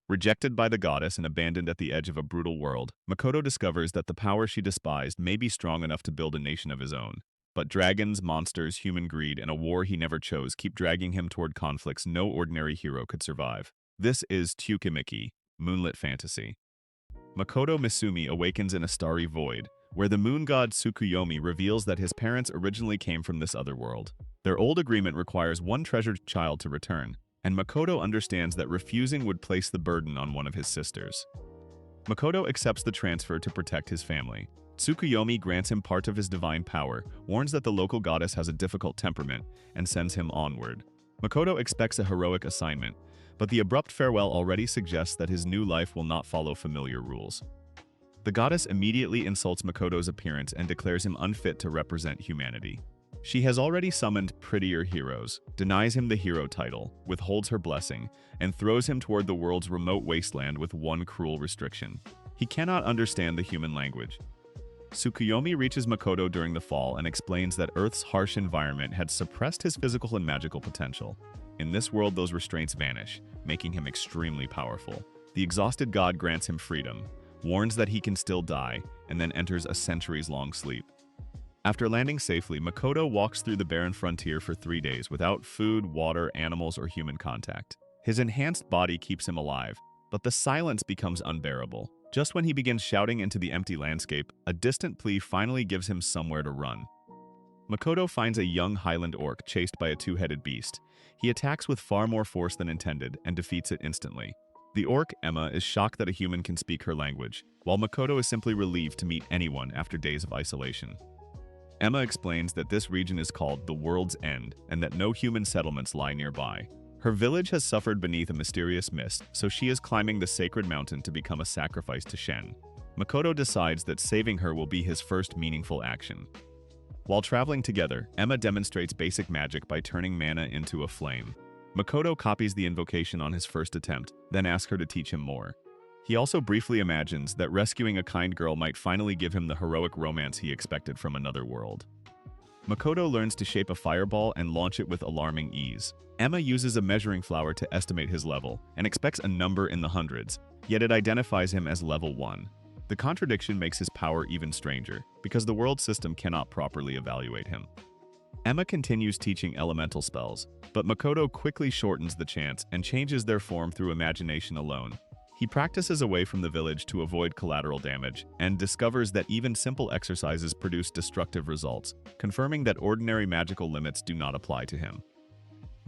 Rejected by the goddess and abandoned at the edge of a brutal world, Makoto discovers that the power she despised may be strong enough to build a nation of his own. But dragons, monsters, human greed, and a war he never chose keep dragging him toward conflicts no ordinary hero could survive. This is TSUKIMICHI, Moonlit Fantasy. Makoto Misumi awakens in a starry void, where the moon god Tsukuyomi reveals that his parents originally came from this other world. Their old agreement requires one treasured child to return, and Makoto understands that refusing would place the burden on one of his sisters. Makoto accepts the transfer to protect his family. Tsukuyomi grants him part of his divine power, warns that the local goddess has a difficult temperament, and sends him onward. Makoto expects a heroic assignment, but the abrupt farewell already suggests that his new life will not follow familiar rules. The goddess immediately insults Makoto's appearance and declares him unfit to represent humanity. She has already summoned prettier heroes, denies him the hero title, withholds her blessing, and throws him toward the world's remote wasteland with one cruel restriction. He cannot understand the human language. Tsukuyomi reaches Makoto during the fall and explains that Earth's harsh environment had suppressed his physical and magical potential. In this world, those restraints vanish, making him extremely powerful. The exhausted god grants him freedom, warns that he can still die, and then enters a centuries-long sleep. After landing safely, Makoto walks through the barren frontier for 3 days without food, water, animals, or human contact. His enhanced body keeps him alive, but the silence becomes unbearable. Just when he begins shouting into the empty landscape, a distant plea finally gives him somewhere to run. Makoto finds a young highland orc chased by a two-headed beast. He attacks with far more force than intended and defeats it instantly. The orc, Emma, is shocked that a human can speak her language, while Makoto is simply relieved to meet anyone after days of isolation. Emma explains that this region is called the World's End and that no human settlements lie nearby. Her village has suffered beneath a mysterious mist, so she is climbing the sacred mountain to become a sacrifice to Shen. Makoto decides that saving her will be his first meaningful action. While traveling together, Emma demonstrates basic magic by turning mana into a flame. Makoto copies the invocation on his first attempt, then asks her to teach him more. He also briefly imagines that rescuing a kind girl might finally give him the heroic romance he expected from another world. Makoto learns to shape a fireball and launch it with alarming ease. Emma uses a measuring flower to estimate his level and expects a number in the hundreds, yet it identifies him as level 1. The contradiction makes his power even stranger, because the world system cannot properly evaluate him. Emma continues teaching elemental spells, but Makoto quickly shortens the chance and changes their form through imagination alone. He practices away from the village to avoid collateral damage, and discovers that even simple exercises produce destructive results, confirming that ordinary magical limits do not apply to him.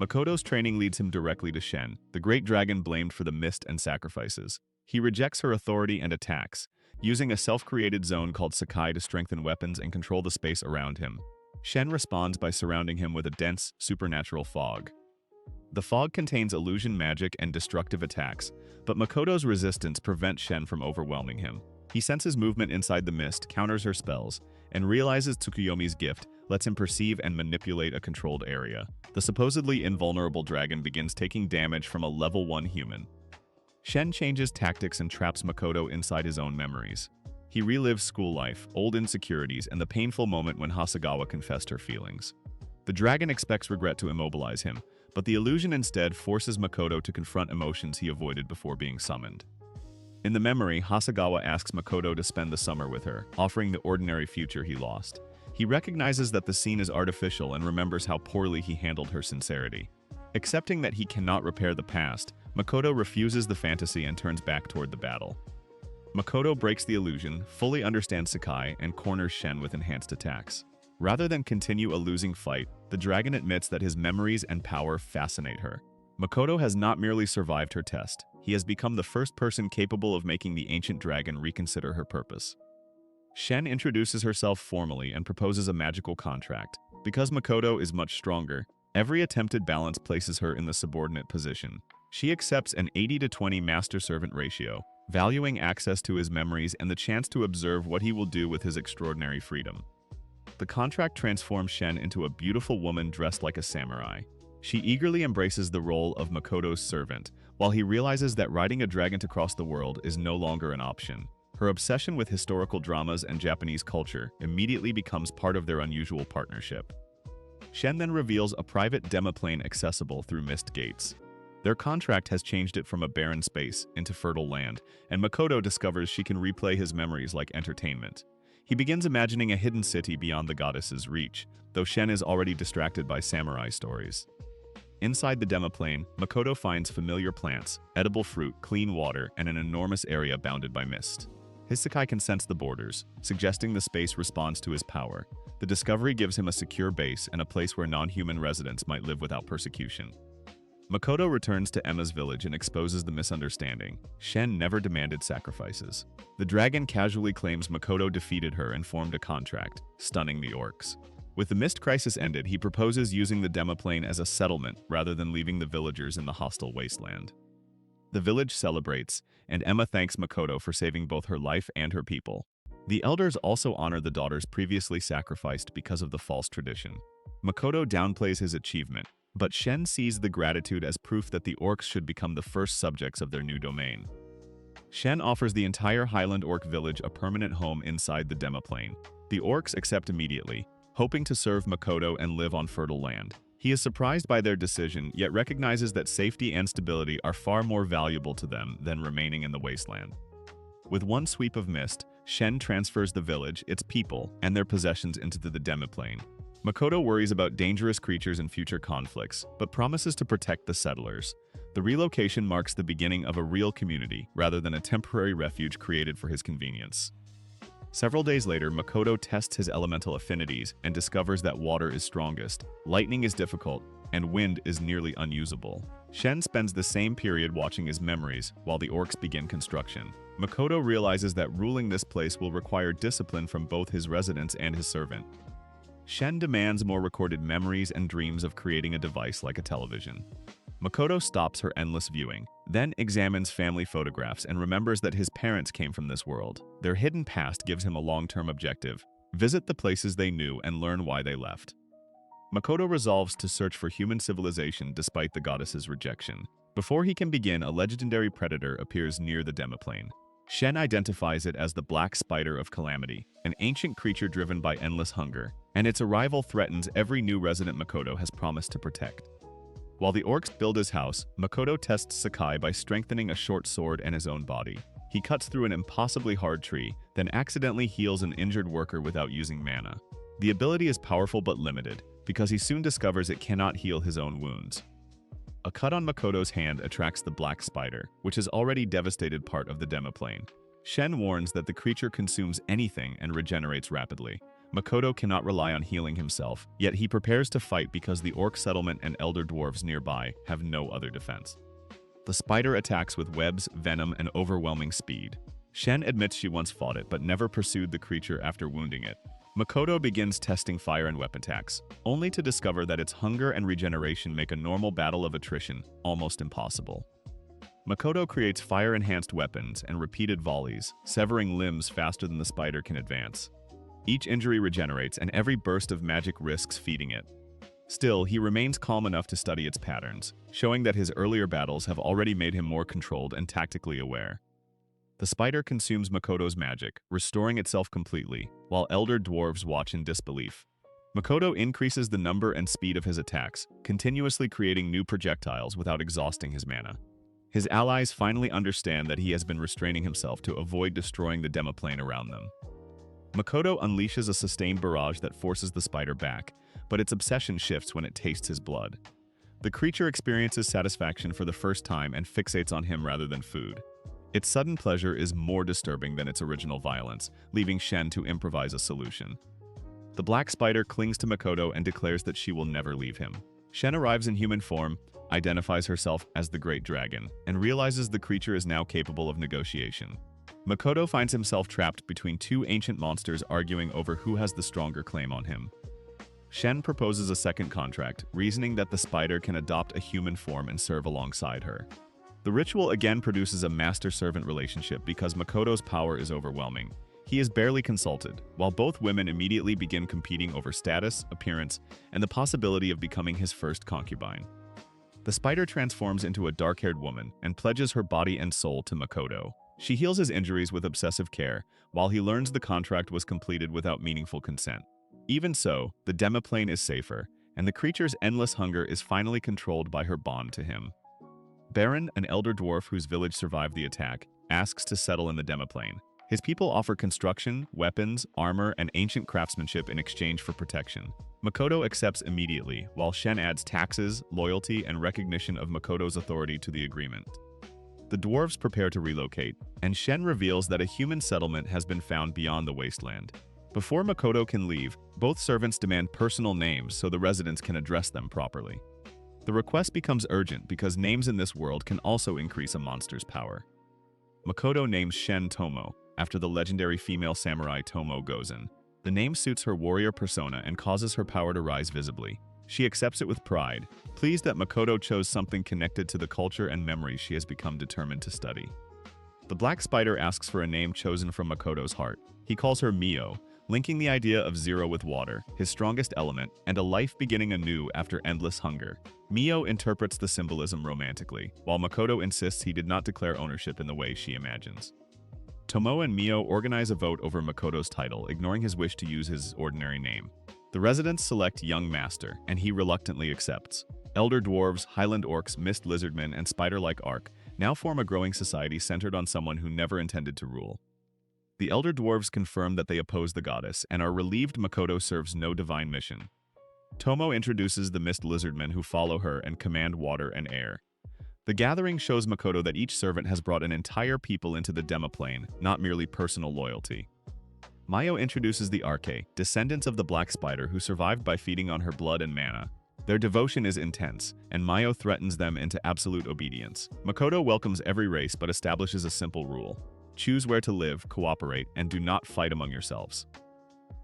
Makoto's training leads him directly to Shen, the great dragon blamed for the mist and sacrifices. He rejects her authority and attacks, using a self-created zone called Sakai to strengthen weapons and control the space around him. Shen responds by surrounding him with a dense, supernatural fog. The fog contains illusion magic and destructive attacks, but Makoto's resistance prevents Shen from overwhelming him. He senses movement inside the mist, counters her spells, and realizes Tsukuyomi's gift lets him perceive and manipulate a controlled area. The supposedly invulnerable dragon begins taking damage from a level 1 human. Shen changes tactics and traps Makoto inside his own memories. He relives school life, old insecurities, and the painful moment when Hasegawa confessed her feelings. The dragon expects regret to immobilize him, but the illusion instead forces Makoto to confront emotions he avoided before being summoned. In the memory, Hasegawa asks Makoto to spend the summer with her, offering the ordinary future he lost. He recognizes that the scene is artificial and remembers how poorly he handled her sincerity. Accepting that he cannot repair the past, Makoto refuses the fantasy and turns back toward the battle. Makoto breaks the illusion, fully understands Sakai, and corners Shen with enhanced attacks. Rather than continue a losing fight, the dragon admits that his memories and power fascinate her. Makoto has not merely survived her test, he has become the first person capable of making the ancient dragon reconsider her purpose. Shen introduces herself formally and proposes a magical contract. Because Makoto is much stronger, every attempted balance places her in the subordinate position. She accepts an 80-20 master-servant ratio, valuing access to his memories and the chance to observe what he will do with his extraordinary freedom. The contract transforms Shen into a beautiful woman dressed like a samurai. She eagerly embraces the role of Makoto's servant, while he realizes that riding a dragon to cross the world is no longer an option. Her obsession with historical dramas and Japanese culture immediately becomes part of their unusual partnership. Shen then reveals a private demiplane accessible through mist gates. Their contract has changed it from a barren space into fertile land, and Makoto discovers she can replay his memories like entertainment. He begins imagining a hidden city beyond the goddess's reach, though Shen is already distracted by samurai stories. Inside the Demiplane, Makoto finds familiar plants, edible fruit, clean water, and an enormous area bounded by mist. His Sakai can sense the borders, suggesting the space responds to his power. The discovery gives him a secure base and a place where non-human residents might live without persecution. Makoto returns to Emma's village and exposes the misunderstanding. Shen never demanded sacrifices. The dragon casually claims Makoto defeated her and formed a contract, stunning the orcs. With the mist crisis ended, he proposes using the Demiplane as a settlement rather than leaving the villagers in the hostile wasteland. The village celebrates, and Emma thanks Makoto for saving both her life and her people. The elders also honor the daughters previously sacrificed because of the false tradition. Makoto downplays his achievement, but Shen sees the gratitude as proof that the orcs should become the first subjects of their new domain. Shen offers the entire Highland Orc village a permanent home inside the Demiplane. The orcs accept immediately, hoping to serve Makoto and live on fertile land. He is surprised by their decision, yet recognizes that safety and stability are far more valuable to them than remaining in the wasteland. With one sweep of mist, Shen transfers the village, its people, and their possessions into the Demiplane. Makoto worries about dangerous creatures and future conflicts, but promises to protect the settlers. The relocation marks the beginning of a real community, rather than a temporary refuge created for his convenience. Several days later, Makoto tests his elemental affinities and discovers that water is strongest, lightning is difficult, and wind is nearly unusable. Shen spends the same period watching his memories while the orcs begin construction. Makoto realizes that ruling this place will require discipline from both his residents and his servant. Shen demands more recorded memories and dreams of creating a device like a television. Makoto stops her endless viewing, then examines family photographs and remembers that his parents came from this world. Their hidden past gives him a long-term objective: visit the places they knew and learn why they left. Makoto resolves to search for human civilization despite the goddess's rejection. Before he can begin, a legendary predator appears near the Demiplane. Shen identifies it as the Black Spider of Calamity, an ancient creature driven by endless hunger, and its arrival threatens every new resident Makoto has promised to protect. While the orcs build his house, Makoto tests Sakai by strengthening a short sword and his own body. He cuts through an impossibly hard tree, then accidentally heals an injured worker without using mana. The ability is powerful but limited, because he soon discovers it cannot heal his own wounds. A cut on Makoto's hand attracts the Black Spider, which has already devastated part of the Demiplane. Shen warns that the creature consumes anything and regenerates rapidly. Makoto cannot rely on healing himself, yet he prepares to fight because the orc settlement and elder dwarves nearby have no other defense. The spider attacks with webs, venom, and overwhelming speed. Shen admits she once fought it but never pursued the creature after wounding it. Makoto begins testing fire and weapon attacks, only to discover that its hunger and regeneration make a normal battle of attrition almost impossible. Makoto creates fire-enhanced weapons and repeated volleys, severing limbs faster than the spider can advance. Each injury regenerates, and every burst of magic risks feeding it. Still, he remains calm enough to study its patterns, showing that his earlier battles have already made him more controlled and tactically aware. The spider consumes Makoto's magic, restoring itself completely, while elder dwarves watch in disbelief. Makoto increases the number and speed of his attacks, continuously creating new projectiles without exhausting his mana. His allies finally understand that he has been restraining himself to avoid destroying the Demiplane around them. Makoto unleashes a sustained barrage that forces the spider back, but its obsession shifts when it tastes his blood. The creature experiences satisfaction for the first time and fixates on him rather than food. Its sudden pleasure is more disturbing than its original violence, leaving Shen to improvise a solution. The black spider clings to Makoto and declares that she will never leave him. Shen arrives in human form, identifies herself as the Great Dragon, and realizes the creature is now capable of negotiation. Makoto finds himself trapped between two ancient monsters arguing over who has the stronger claim on him. Shen proposes a second contract, reasoning that the spider can adopt a human form and serve alongside her. The ritual again produces a master-servant relationship because Makoto's power is overwhelming. He is barely consulted, while both women immediately begin competing over status, appearance, and the possibility of becoming his first concubine. The spider transforms into a dark-haired woman and pledges her body and soul to Makoto. She heals his injuries with obsessive care, while he learns the contract was completed without meaningful consent. Even so, the Demiplane is safer, and the creature's endless hunger is finally controlled by her bond to him. Baron, an elder dwarf whose village survived the attack, asks to settle in the Demiplane. His people offer construction, weapons, armor, and ancient craftsmanship in exchange for protection. Makoto accepts immediately, while Shen adds taxes, loyalty, and recognition of Makoto's authority to the agreement. The dwarves prepare to relocate, and Shen reveals that a human settlement has been found beyond the wasteland. Before Makoto can leave, both servants demand personal names so the residents can address them properly. The request becomes urgent because names in this world can also increase a monster's power. Makoto names Shen Tomo, after the legendary female samurai Tomo Gozen. The name suits her warrior persona and causes her power to rise visibly. She accepts it with pride, pleased that Makoto chose something connected to the culture and memories she has become determined to study. The Black Spider asks for a name chosen from Makoto's heart. He calls her Mio, linking the idea of zero with water, his strongest element, and a life beginning anew after endless hunger. Mio interprets the symbolism romantically, while Makoto insists he did not declare ownership in the way she imagines. Tomo and Mio organize a vote over Makoto's title, ignoring his wish to use his ordinary name. The residents select Young Master, and he reluctantly accepts. Elder Dwarves, Highland Orcs, Mist Lizardmen, and Spider-like Ark now form a growing society centered on someone who never intended to rule. The Elder Dwarves confirm that they oppose the goddess, and are relieved Makoto serves no divine mission. Tomo introduces the Mist Lizardmen who follow her and command water and air. The gathering shows Makoto that each servant has brought an entire people into the Demiplane, not merely personal loyalty. Mayo introduces the Arche, descendants of the Black Spider who survived by feeding on her blood and mana. Their devotion is intense, and Mayo threatens them into absolute obedience. Makoto welcomes every race but establishes a simple rule: choose where to live, cooperate, and do not fight among yourselves.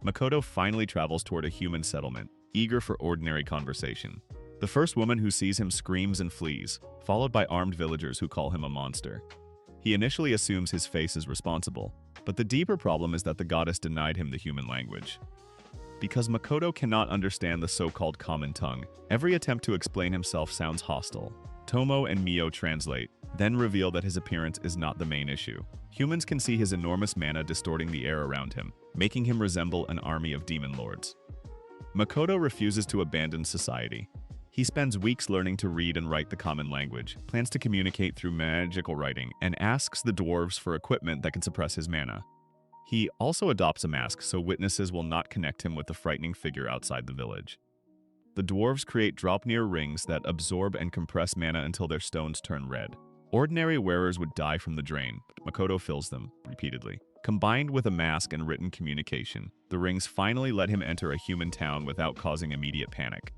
Makoto finally travels toward a human settlement, eager for ordinary conversation. The first woman who sees him screams and flees, followed by armed villagers who call him a monster. He initially assumes his face is responsible, but the deeper problem is that the goddess denied him the human language. Because Makoto cannot understand the so-called common tongue, every attempt to explain himself sounds hostile. Tomo and Mio translate, then reveal that his appearance is not the main issue. Humans can see his enormous mana distorting the air around him, making him resemble an army of demon lords. Makoto refuses to abandon society. He spends weeks learning to read and write the common language, plans to communicate through magical writing, and asks the dwarves for equipment that can suppress his mana. He also adopts a mask so witnesses will not connect him with the frightening figure outside the village. The dwarves create Dropnir rings that absorb and compress mana until their stones turn red. Ordinary wearers would die from the drain, but Makoto fills them repeatedly. Combined with a mask and written communication, the rings finally let him enter a human town without causing immediate panic.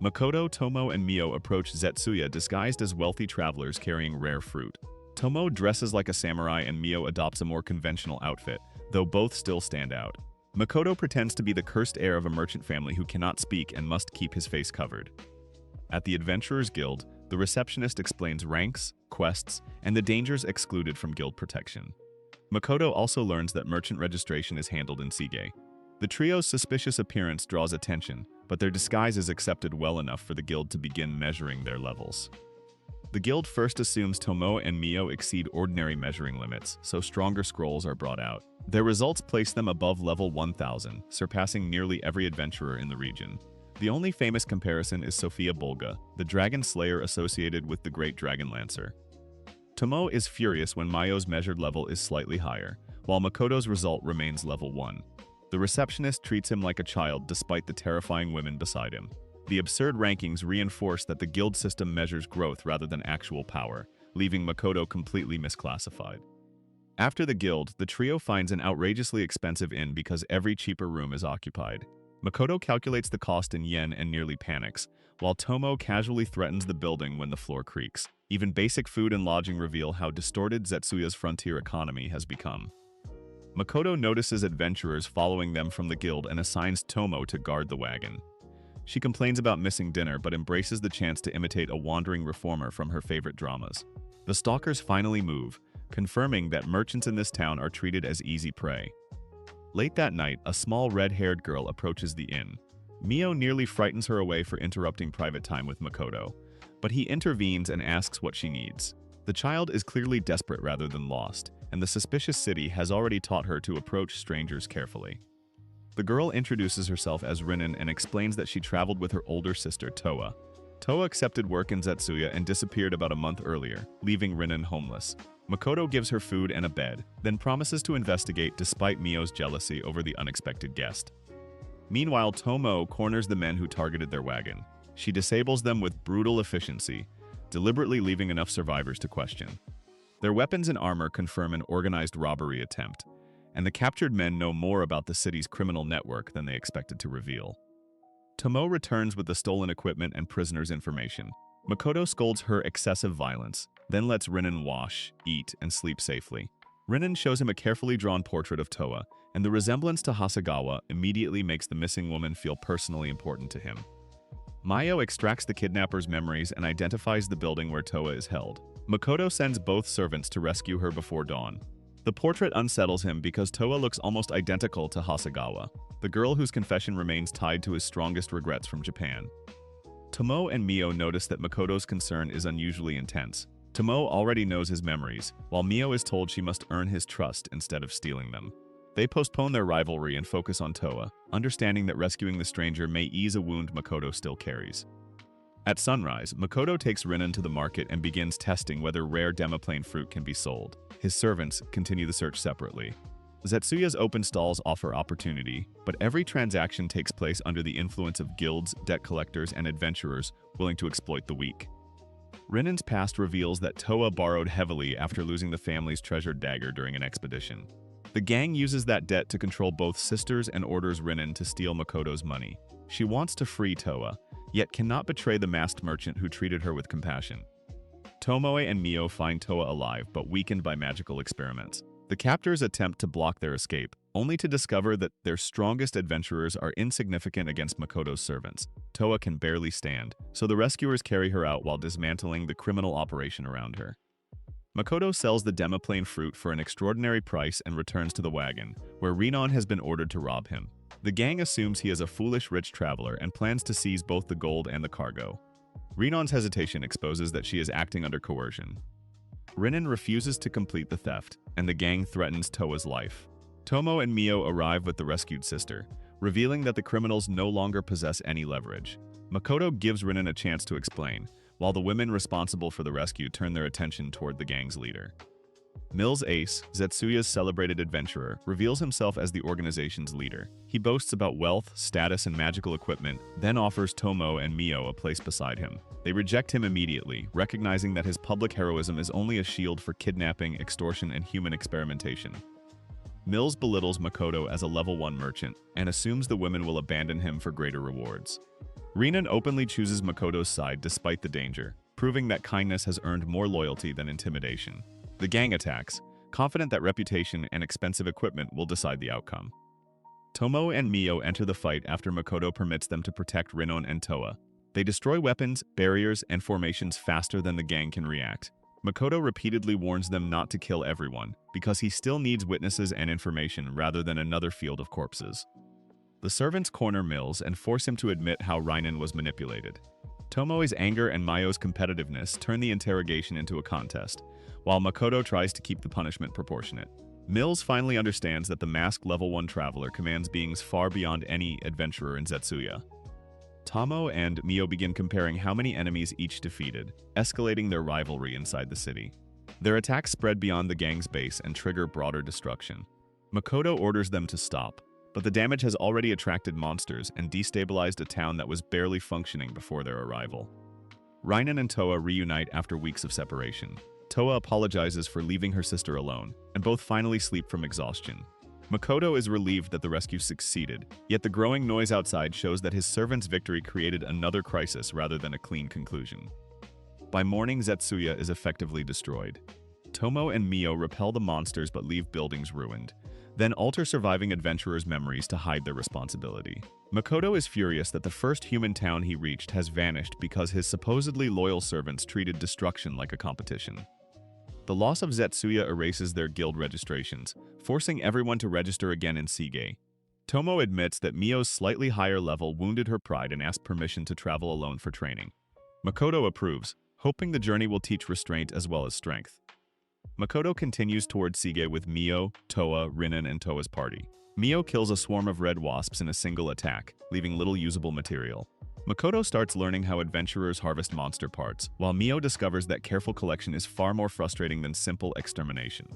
Makoto, Tomo, and Mio approach Zetsuya disguised as wealthy travelers carrying rare fruit. Tomo dresses like a samurai and Mio adopts a more conventional outfit, though both still stand out. Makoto pretends to be the cursed heir of a merchant family who cannot speak and must keep his face covered. At the Adventurers Guild, the receptionist explains ranks, quests, and the dangers excluded from guild protection. Makoto also learns that merchant registration is handled in Sige. The trio's suspicious appearance draws attention, but their disguise is accepted well enough for the guild to begin measuring their levels. The guild first assumes Tomo and Mio exceed ordinary measuring limits, so stronger scrolls are brought out. Their results place them above level 1000, surpassing nearly every adventurer in the region. The only famous comparison is Sophia Bolga, the dragon slayer associated with the Great Dragon Lancer. Tomo is furious when Mayo's measured level is slightly higher, while Makoto's result remains level 1. The receptionist treats him like a child despite the terrifying women beside him. The absurd rankings reinforce that the guild system measures growth rather than actual power, leaving Makoto completely misclassified. After the guild, the trio finds an outrageously expensive inn because every cheaper room is occupied. Makoto calculates the cost in yen and nearly panics, while Tomo casually threatens the building when the floor creaks. Even basic food and lodging reveal how distorted Zetsuya's frontier economy has become. Makoto notices adventurers following them from the guild and assigns Tomo to guard the wagon. She complains about missing dinner but embraces the chance to imitate a wandering reformer from her favorite dramas. The stalkers finally move, confirming that merchants in this town are treated as easy prey. Late that night, a small red-haired girl approaches the inn. Mio nearly frightens her away for interrupting private time with Makoto, but he intervenes and asks what she needs. The child is clearly desperate rather than lost, and the suspicious city has already taught her to approach strangers carefully. The girl introduces herself as Rinin and explains that she traveled with her older sister, Toa. Toa accepted work in Zetsuya and disappeared about a month earlier, leaving Rinen homeless. Makoto gives her food and a bed, then promises to investigate despite Mio's jealousy over the unexpected guest. Meanwhile, Tomo corners the men who targeted their wagon. She disables them with brutal efficiency, deliberately leaving enough survivors to question. Their weapons and armor confirm an organized robbery attempt, and the captured men know more about the city's criminal network than they expected to reveal. Tomo returns with the stolen equipment and prisoners' information. Makoto scolds her excessive violence, then lets Rinen wash, eat, and sleep safely. Rinen shows him a carefully drawn portrait of Toa, and the resemblance to Hasegawa immediately makes the missing woman feel personally important to him. Mayo extracts the kidnapper's memories and identifies the building where Toa is held. Makoto sends both servants to rescue her before dawn. The portrait unsettles him because Toa looks almost identical to Hasegawa, the girl whose confession remains tied to his strongest regrets from Japan. Tomo and Mio notice that Makoto's concern is unusually intense. Tomo already knows his memories, while Mio is told she must earn his trust instead of stealing them. They postpone their rivalry and focus on Toa, understanding that rescuing the stranger may ease a wound Makoto still carries. At sunrise, Makoto takes Rinen to the market and begins testing whether rare demiplane fruit can be sold. His servants continue the search separately. Zetsuya's open stalls offer opportunity, but every transaction takes place under the influence of guilds, debt collectors, and adventurers willing to exploit the weak. Rinin's past reveals that Toa borrowed heavily after losing the family's treasured dagger during an expedition. The gang uses that debt to control both sisters and orders Rinen to steal Makoto's money. She wants to free Toa, yet cannot betray the masked merchant who treated her with compassion. Tomoe and Mio find Toa alive but weakened by magical experiments. The captors attempt to block their escape, only to discover that their strongest adventurers are insignificant against Makoto's servants. Toa can barely stand, so the rescuers carry her out while dismantling the criminal operation around her. Makoto sells the demiplane fruit for an extraordinary price and returns to the wagon, where Rinon has been ordered to rob him. The gang assumes he is a foolish rich traveler and plans to seize both the gold and the cargo. Rinon's hesitation exposes that she is acting under coercion. Rinen refuses to complete the theft, and the gang threatens Toa's life. Tomo and Mio arrive with the rescued sister, revealing that the criminals no longer possess any leverage. Makoto gives Rinen a chance to explain, while the women responsible for the rescue turn their attention toward the gang's leader. Mills Ace, Zetsuya's celebrated adventurer, reveals himself as the organization's leader. He boasts about wealth, status, and magical equipment, then offers Tomo and Mio a place beside him. They reject him immediately, recognizing that his public heroism is only a shield for kidnapping, extortion, and human experimentation. Mills belittles Makoto as a level 1 merchant and assumes the women will abandon him for greater rewards. Rinen openly chooses Makoto's side despite the danger, proving that kindness has earned more loyalty than intimidation. The gang attacks, confident that reputation and expensive equipment will decide the outcome. Tomo and Mio enter the fight after Makoto permits them to protect Rinon and Toa. They destroy weapons, barriers, and formations faster than the gang can react. Makoto repeatedly warns them not to kill everyone, because he still needs witnesses and information rather than another field of corpses. The servants corner Mills and force him to admit how Rinen was manipulated. Tomoe's anger and Mayo's competitiveness turn the interrogation into a contest, while Makoto tries to keep the punishment proportionate. Mills finally understands that the masked level 1 traveler commands beings far beyond any adventurer in Zetsuya. Tomo and Mio begin comparing how many enemies each defeated, escalating their rivalry inside the city. Their attacks spread beyond the gang's base and trigger broader destruction. Makoto orders them to stop, but the damage has already attracted monsters and destabilized a town that was barely functioning before their arrival. Rinen and Toa reunite after weeks of separation. Toa apologizes for leaving her sister alone, and both finally sleep from exhaustion. Makoto is relieved that the rescue succeeded, yet the growing noise outside shows that his servant's victory created another crisis rather than a clean conclusion. By morning, Zetsuya is effectively destroyed. Tomo and Mio repel the monsters but leave buildings ruined, then alter surviving adventurers' memories to hide their responsibility. Makoto is furious that the first human town he reached has vanished because his supposedly loyal servants treated destruction like a competition. The loss of Zetsuya erases their guild registrations, forcing everyone to register again in Sige. Tomo admits that Mio's slightly higher level wounded her pride and asked permission to travel alone for training. Makoto approves, hoping the journey will teach restraint as well as strength. Makoto continues toward Sige with Mio, Toa, Rinen, and Toa's party. Mio kills a swarm of red wasps in a single attack, leaving little usable material. Makoto starts learning how adventurers harvest monster parts, while Mio discovers that careful collection is far more frustrating than simple extermination.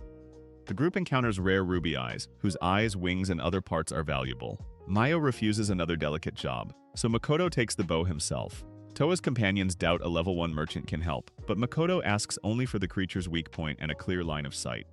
The group encounters rare ruby eyes, whose eyes, wings, and other parts are valuable. Mio refuses another delicate job, so Makoto takes the bow himself. Toa's companions doubt a level 1 merchant can help, but Makoto asks only for the creature's weak point and a clear line of sight.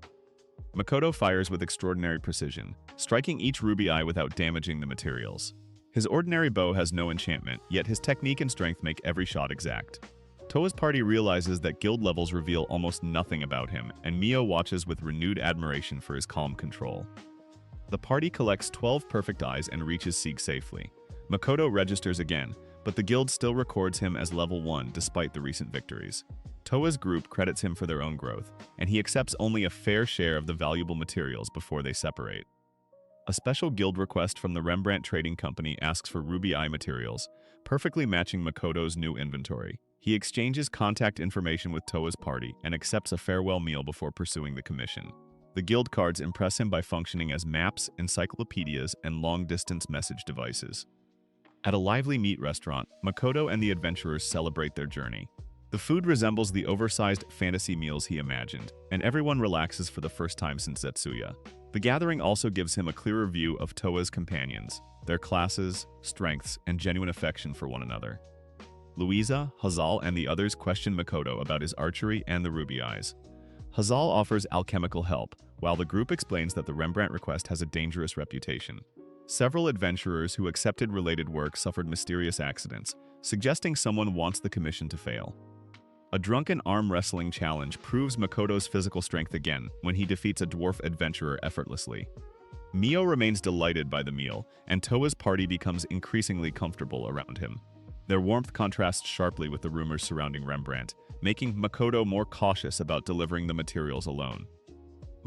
Makoto fires with extraordinary precision, striking each ruby eye without damaging the materials. His ordinary bow has no enchantment, yet his technique and strength make every shot exact. Toa's party realizes that guild levels reveal almost nothing about him, and Mio watches with renewed admiration for his calm control. The party collects 12 perfect eyes and reaches Sieg safely. Makoto registers again, but the guild still records him as level 1 despite the recent victories. Toa's group credits him for their own growth, and he accepts only a fair share of the valuable materials before they separate. A special guild request from the Rembrandt Trading Company asks for ruby eye materials, perfectly matching Makoto's new inventory. He exchanges contact information with Toa's party and accepts a farewell meal before pursuing the commission. The guild cards impress him by functioning as maps, encyclopedias, and long-distance message devices. At a lively meat restaurant, Makoto and the adventurers celebrate their journey. The food resembles the oversized fantasy meals he imagined, and everyone relaxes for the first time since Zetsuya. The gathering also gives him a clearer view of Toa's companions, their classes, strengths, and genuine affection for one another. Louisa, Hazal, and the others question Makoto about his archery and the ruby eyes. Hazal offers alchemical help, while the group explains that the Rembrandt request has a dangerous reputation. Several adventurers who accepted related work suffered mysterious accidents, suggesting someone wants the commission to fail. A drunken arm wrestling challenge proves Makoto's physical strength again when he defeats a dwarf adventurer effortlessly. Mio remains delighted by the meal, and Toa's party becomes increasingly comfortable around him. Their warmth contrasts sharply with the rumors surrounding Rembrandt, making Makoto more cautious about delivering the materials alone.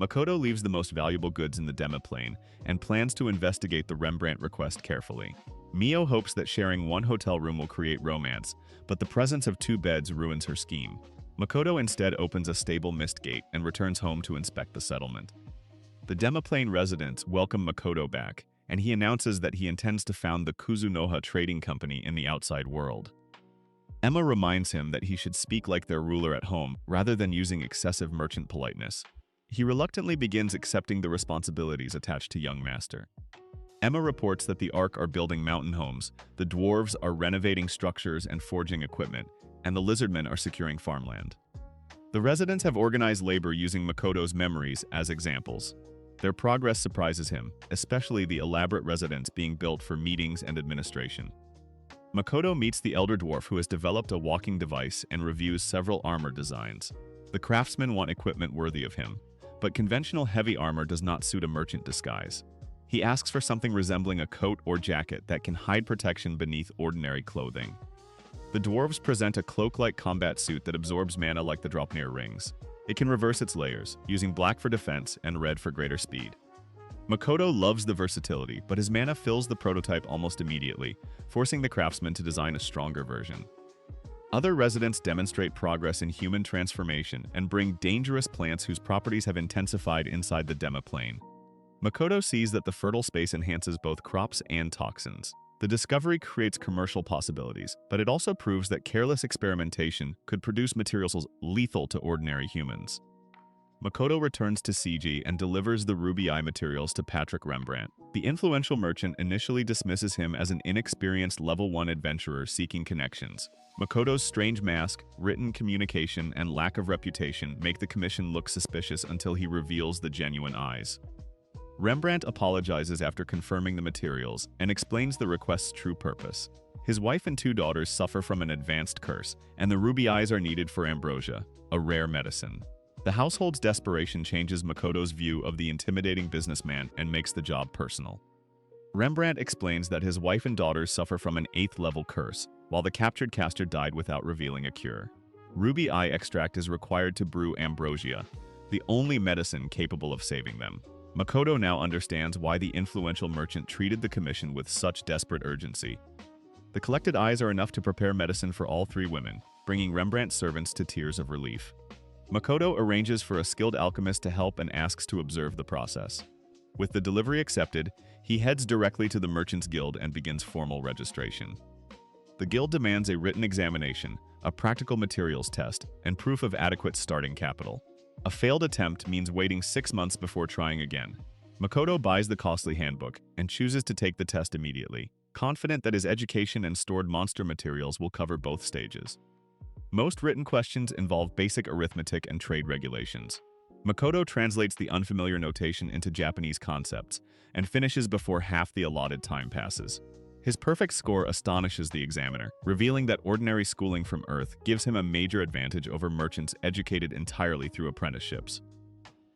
Makoto leaves the most valuable goods in the demiplane and plans to investigate the Rembrandt request carefully. Mio hopes that sharing one hotel room will create romance, but the presence of 2 beds ruins her scheme. Makoto instead opens a stable mist gate and returns home to inspect the settlement. The demiplane residents welcome Makoto back, and he announces that he intends to found the Kuzunoha Trading Company in the outside world. Emma reminds him that he should speak like their ruler at home rather than using excessive merchant politeness. He reluctantly begins accepting the responsibilities attached to young master. Emma reports that the Ark are building mountain homes, the dwarves are renovating structures and forging equipment, and the lizardmen are securing farmland. The residents have organized labor using Makoto's memories as examples. Their progress surprises him, especially the elaborate residence being built for meetings and administration. Makoto meets the elder dwarf who has developed a walking device and reviews several armor designs. The craftsmen want equipment worthy of him, but conventional heavy armor does not suit a merchant disguise. He asks for something resembling a coat or jacket that can hide protection beneath ordinary clothing. The dwarves present a cloak-like combat suit that absorbs mana like the Dropnir rings. It can reverse its layers, using black for defense and red for greater speed. Makoto loves the versatility, but his mana fills the prototype almost immediately, forcing the craftsman to design a stronger version. Other residents demonstrate progress in human transformation and bring dangerous plants whose properties have intensified inside the demiplane. Makoto sees that the fertile space enhances both crops and toxins. The discovery creates commercial possibilities, but it also proves that careless experimentation could produce materials lethal to ordinary humans. Makoto returns to Siji and delivers the ruby eye materials to Patrick Rembrandt. The influential merchant initially dismisses him as an inexperienced level 1 adventurer seeking connections. Makoto's strange mask, written communication, and lack of reputation make the commission look suspicious until he reveals the genuine eyes. Rembrandt apologizes after confirming the materials and explains the request's true purpose. His wife and 2 daughters suffer from an advanced curse, and the ruby eyes are needed for ambrosia, a rare medicine. The household's desperation changes Makoto's view of the intimidating businessman and makes the job personal. Rembrandt explains that his wife and daughters suffer from an 8th-level curse, while the captured caster died without revealing a cure. Ruby eye extract is required to brew ambrosia, the only medicine capable of saving them. Makoto now understands why the influential merchant treated the commission with such desperate urgency. The collected eyes are enough to prepare medicine for all 3 women, bringing Rembrandt's servants to tears of relief. Makoto arranges for a skilled alchemist to help and asks to observe the process. With the delivery accepted, he heads directly to the Merchants Guild and begins formal registration. The guild demands a written examination, a practical materials test, and proof of adequate starting capital. A failed attempt means waiting 6 months before trying again. Makoto buys the costly handbook and chooses to take the test immediately, confident that his education and stored monster materials will cover both stages. Most written questions involve basic arithmetic and trade regulations. Makoto translates the unfamiliar notation into Japanese concepts and finishes before half the allotted time passes. His perfect score astonishes the examiner, revealing that ordinary schooling from Earth gives him a major advantage over merchants educated entirely through apprenticeships.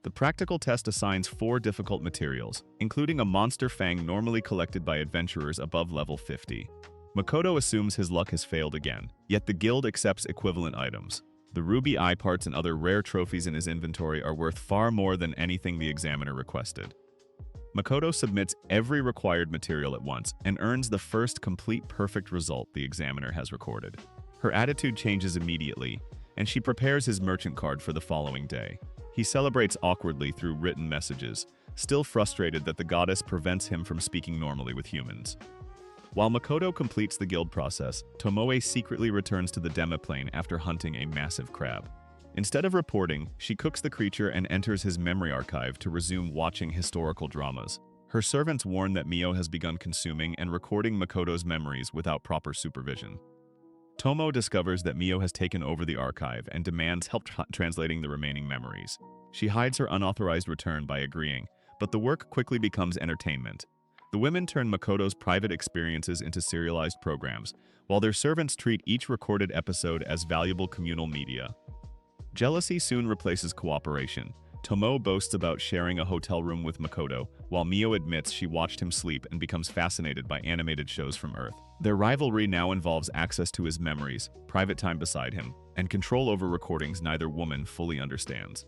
The practical test assigns 4 difficult materials, including a monster fang normally collected by adventurers above level 50. Makoto assumes his luck has failed again, yet the guild accepts equivalent items. The ruby eye parts and other rare trophies in his inventory are worth far more than anything the examiner requested. Makoto submits every required material at once and earns the first complete perfect result the examiner has recorded. Her attitude changes immediately, and she prepares his merchant card for the following day. He celebrates awkwardly through written messages, still frustrated that the goddess prevents him from speaking normally with humans. While Makoto completes the guild process, Tomoe secretly returns to the demiplane after hunting a massive crab. Instead of reporting, she cooks the creature and enters his memory archive to resume watching historical dramas. Her servants warn that Mio has begun consuming and recording Makoto's memories without proper supervision. Tomo discovers that Mio has taken over the archive and demands help translating the remaining memories. She hides her unauthorized return by agreeing, but the work quickly becomes entertainment. The women turn Makoto's private experiences into serialized programs, while their servants treat each recorded episode as valuable communal media. Jealousy soon replaces cooperation. Tomo boasts about sharing a hotel room with Makoto, while Mio admits she watched him sleep and becomes fascinated by animated shows from Earth. Their rivalry now involves access to his memories, private time beside him, and control over recordings neither woman fully understands.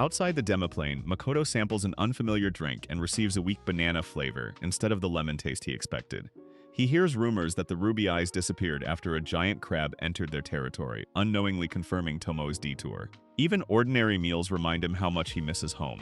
Outside the demiplane, Makoto samples an unfamiliar drink and receives a weak banana flavor instead of the lemon taste he expected. He hears rumors that the ruby eyes disappeared after a giant crab entered their territory, unknowingly confirming Tomo's detour. Even ordinary meals remind him how much he misses home.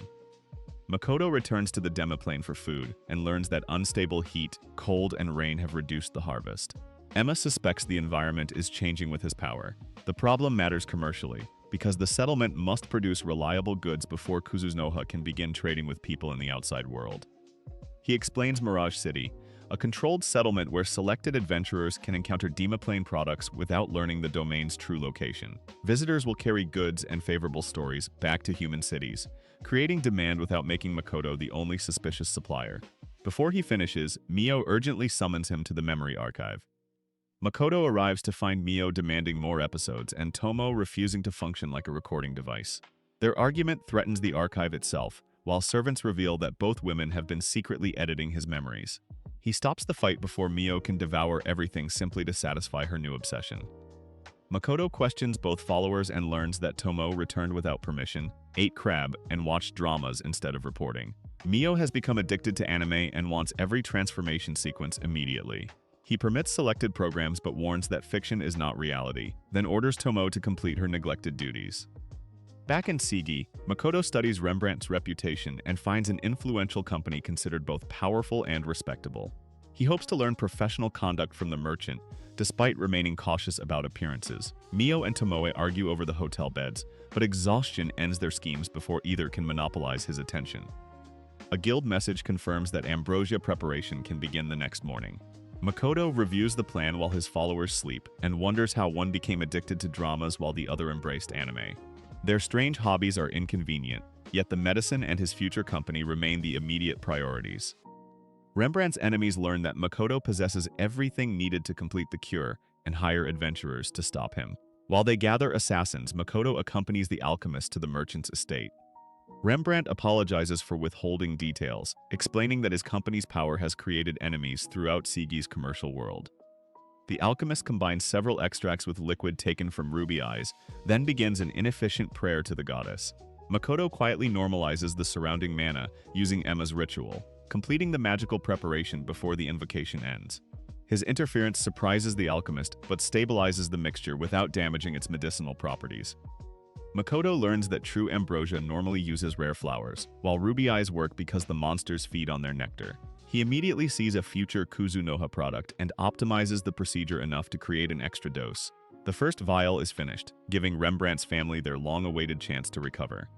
Makoto returns to the demiplane for food and learns that unstable heat, cold, and rain have reduced the harvest. Emma suspects the environment is changing with his power. The problem matters commercially, because the settlement must produce reliable goods before Kuzunoha can begin trading with people in the outside world. He explains Mirage City, a controlled settlement where selected adventurers can encounter demiplane products without learning the domain's true location. Visitors will carry goods and favorable stories back to human cities, creating demand without making Makoto the only suspicious supplier. Before he finishes, Mio urgently summons him to the memory archive. Makoto arrives to find Mio demanding more episodes and Tomo refusing to function like a recording device. Their argument threatens the archive itself, while servants reveal that both women have been secretly editing his memories. He stops the fight before Mio can devour everything simply to satisfy her new obsession. Makoto questions both followers and learns that Tomo returned without permission, ate crab, and watched dramas instead of reporting. Mio has become addicted to anime and wants every transformation sequence immediately. He permits selected programs but warns that fiction is not reality, then orders Tomo to complete her neglected duties. Back in Sigi, Makoto studies Rembrandt's reputation and finds an influential company considered both powerful and respectable. He hopes to learn professional conduct from the merchant, despite remaining cautious about appearances. Mio and Tomoe argue over the hotel beds, but exhaustion ends their schemes before either can monopolize his attention. A guild message confirms that ambrosia preparation can begin the next morning. Makoto reviews the plan while his followers sleep and wonders how one became addicted to dramas while the other embraced anime. Their strange hobbies are inconvenient, yet the medicine and his future company remain the immediate priorities. Rembrandt's enemies learn that Makoto possesses everything needed to complete the cure and hire adventurers to stop him. While they gather assassins, Makoto accompanies the alchemist to the merchant's estate. Rembrandt apologizes for withholding details, explaining that his company's power has created enemies throughout Sigi's commercial world. The alchemist combines several extracts with liquid taken from ruby eyes, then begins an inefficient prayer to the goddess. Makoto quietly normalizes the surrounding mana using Emma's ritual, completing the magical preparation before the invocation ends. His interference surprises the alchemist, but stabilizes the mixture without damaging its medicinal properties. Makoto learns that true ambrosia normally uses rare flowers, while ruby eyes work because the monsters feed on their nectar. He immediately sees a future Kuzunoha product and optimizes the procedure enough to create an extra dose. The first vial is finished, giving Rembrandt's family their long-awaited chance to recover.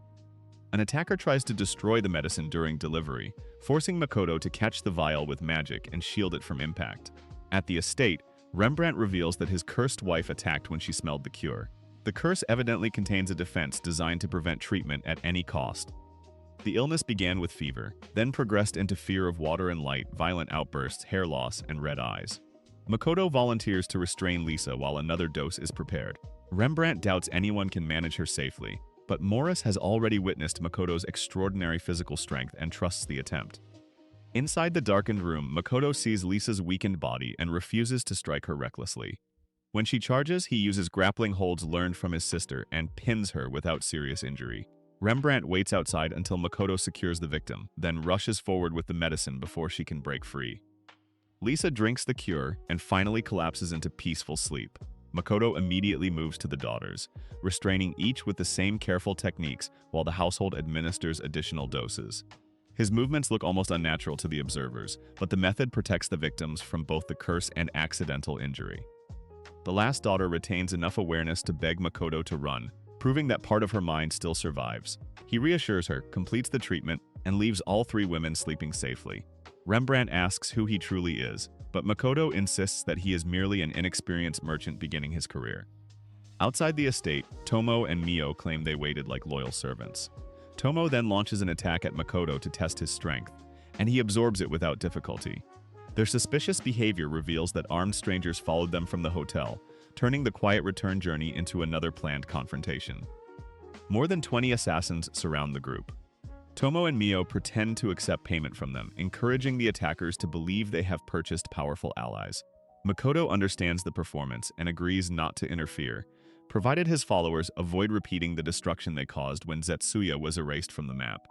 An attacker tries to destroy the medicine during delivery, forcing Makoto to catch the vial with magic and shield it from impact. At the estate, Rembrandt reveals that his cursed wife attacked when she smelled the cure. The curse evidently contains a defense designed to prevent treatment at any cost. The illness began with fever, then progressed into fear of water and light, violent outbursts, hair loss, and red eyes. Makoto volunteers to restrain Lisa while another dose is prepared. Rembrandt doubts anyone can manage her safely, but Morris has already witnessed Makoto's extraordinary physical strength and trusts the attempt. Inside the darkened room, Makoto sees Lisa's weakened body and refuses to strike her recklessly. When she charges, he uses grappling holds learned from his sister and pins her without serious injury. Rembrandt waits outside until Makoto secures the victim, then rushes forward with the medicine before she can break free. Lisa drinks the cure and finally collapses into peaceful sleep. Makoto immediately moves to the daughters, restraining each with the same careful techniques while the household administers additional doses. His movements look almost unnatural to the observers, but the method protects the victims from both the curse and accidental injury. The last daughter retains enough awareness to beg Makoto to run, proving that part of her mind still survives. He reassures her, completes the treatment, and leaves all three women sleeping safely. Rembrandt asks who he truly is, but Makoto insists that he is merely an inexperienced merchant beginning his career. Outside the estate, Tomo and Mio claim they waited like loyal servants. Tomo then launches an attack at Makoto to test his strength, and he absorbs it without difficulty. Their suspicious behavior reveals that armed strangers followed them from the hotel, turning the quiet return journey into another planned confrontation. More than 20 assassins surround the group. Tomo and Mio pretend to accept payment from them, encouraging the attackers to believe they have purchased powerful allies. Makoto understands the performance and agrees not to interfere, provided his followers avoid repeating the destruction they caused when Zetsuya was erased from the map.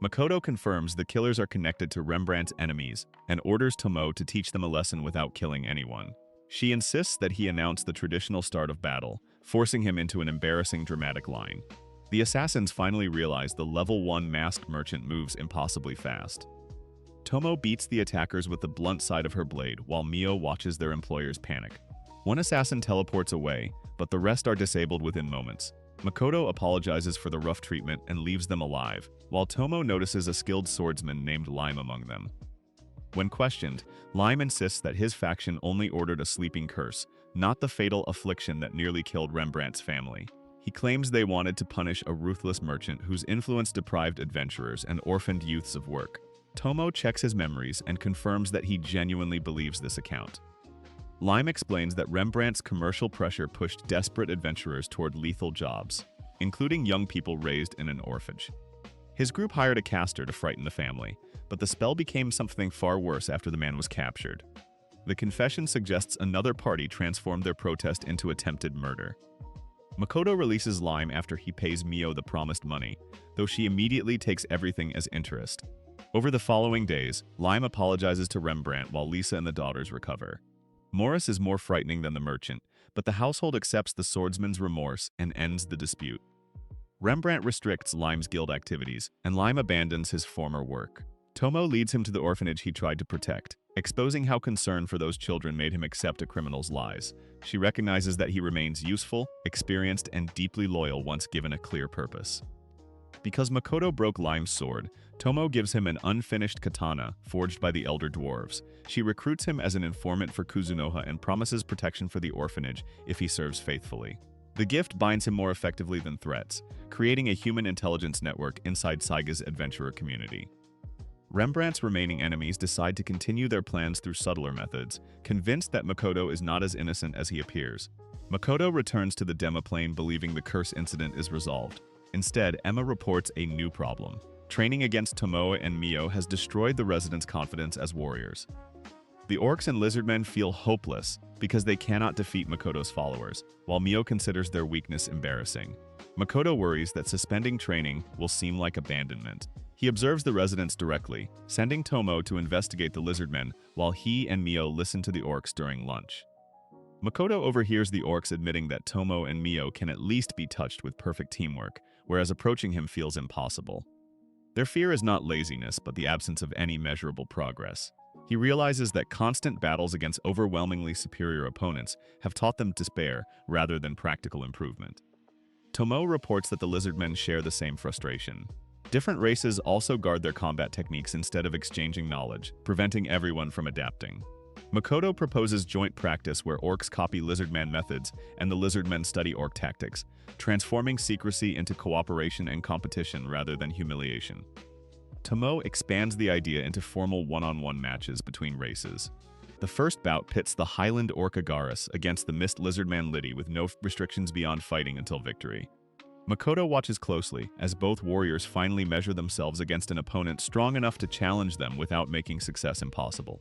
Makoto confirms the killers are connected to Rembrandt's enemies and orders Tomo to teach them a lesson without killing anyone. She insists that he announce the traditional start of battle, forcing him into an embarrassing dramatic line. The assassins finally realize the level 1 masked merchant moves impossibly fast. Tomo beats the attackers with the blunt side of her blade while Mio watches their employers panic. One assassin teleports away, but the rest are disabled within moments. Makoto apologizes for the rough treatment and leaves them alive, while Tomo notices a skilled swordsman named Lime among them. When questioned, Lime insists that his faction only ordered a sleeping curse, not the fatal affliction that nearly killed Rembrandt's family. He claims they wanted to punish a ruthless merchant whose influence deprived adventurers and orphaned youths of work. Tomo checks his memories and confirms that he genuinely believes this account. Lime explains that Rembrandt's commercial pressure pushed desperate adventurers toward lethal jobs, including young people raised in an orphanage. His group hired a caster to frighten the family, but the spell became something far worse after the man was captured. The confession suggests another party transformed their protest into attempted murder. Makoto releases Lime after he pays Mio the promised money, though she immediately takes everything as interest. Over the following days, Lime apologizes to Rembrandt while Lisa and the daughters recover. Morris is more frightening than the merchant, but the household accepts the swordsman's remorse and ends the dispute. Rembrandt restricts Lime's guild activities, and Lime abandons his former work. Tomo leads him to the orphanage he tried to protect, exposing how concern for those children made him accept a criminal's lies. She recognizes that he remains useful, experienced, and deeply loyal once given a clear purpose. Because Makoto broke Lime's sword, Tomo gives him an unfinished katana forged by the elder dwarves. She recruits him as an informant for Kuzunoha and promises protection for the orphanage if he serves faithfully. The gift binds him more effectively than threats, creating a human intelligence network inside Saiga's adventurer community. Rembrandt's remaining enemies decide to continue their plans through subtler methods, convinced that Makoto is not as innocent as he appears. Makoto returns to the Demaplane believing the curse incident is resolved. Instead, Emma reports a new problem. Training against Tomoe and Mio has destroyed the residents' confidence as warriors. The orcs and lizardmen feel hopeless because they cannot defeat Makoto's followers, while Mio considers their weakness embarrassing. Makoto worries that suspending training will seem like abandonment. He observes the residents directly, sending Tomo to investigate the lizardmen while he and Mio listen to the orcs during lunch. Makoto overhears the orcs admitting that Tomo and Mio can at least be touched with perfect teamwork, whereas approaching him feels impossible. Their fear is not laziness, but the absence of any measurable progress. He realizes that constant battles against overwhelmingly superior opponents have taught them despair rather than practical improvement. Tomo reports that the lizardmen share the same frustration. Different races also guard their combat techniques instead of exchanging knowledge, preventing everyone from adapting. Makoto proposes joint practice where orcs copy lizardman methods and the lizardmen study orc tactics, transforming secrecy into cooperation and competition rather than humiliation. Tomo expands the idea into formal one-on-one matches between races. The first bout pits the Highland Orc Agaris against the Mist Lizardman Liddy with no restrictions beyond fighting until victory. Makoto watches closely as both warriors finally measure themselves against an opponent strong enough to challenge them without making success impossible.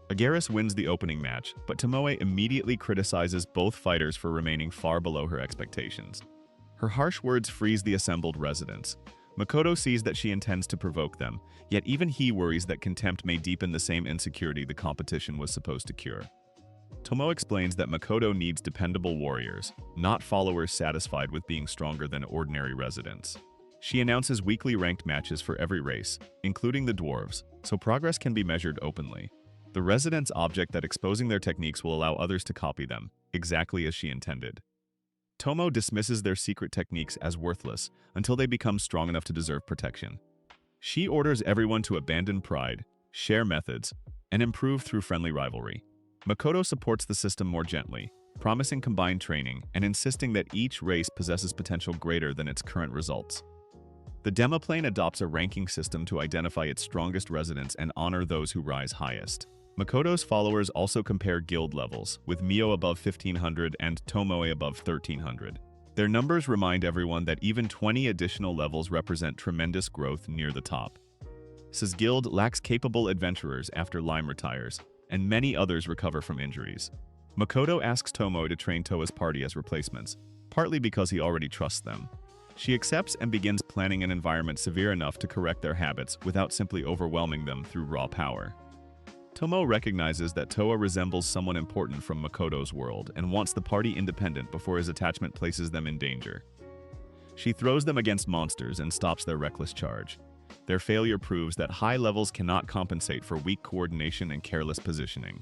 Agaris wins the opening match, but Tomoe immediately criticizes both fighters for remaining far below her expectations. Her harsh words freeze the assembled residents. Makoto sees that she intends to provoke them, yet even he worries that contempt may deepen the same insecurity the competition was supposed to cure. Tomo explains that Makoto needs dependable warriors, not followers satisfied with being stronger than ordinary residents. She announces weekly ranked matches for every race, including the dwarves, so progress can be measured openly. The residents object that exposing their techniques will allow others to copy them, exactly as she intended. Tomo dismisses their secret techniques as worthless until they become strong enough to deserve protection. She orders everyone to abandon pride, share methods, and improve through friendly rivalry. Makoto supports the system more gently, promising combined training and insisting that each race possesses potential greater than its current results. The Demoplane adopts a ranking system to identify its strongest residents and honor those who rise highest. Makoto's followers also compare guild levels, with Mio above 1500 and Tomoe above 1300. Their numbers remind everyone that even 20 additional levels represent tremendous growth near the top. Sa's guild lacks capable adventurers after Lime retires, and many others recover from injuries. Makoto asks Tomo to train Toa's party as replacements, partly because he already trusts them. She accepts and begins planning an environment severe enough to correct their habits without simply overwhelming them through raw power. Tomo recognizes that Toa resembles someone important from Makoto's world and wants the party independent before his attachment places them in danger. She throws them against monsters and stops their reckless charge. Their failure proves that high levels cannot compensate for weak coordination and careless positioning.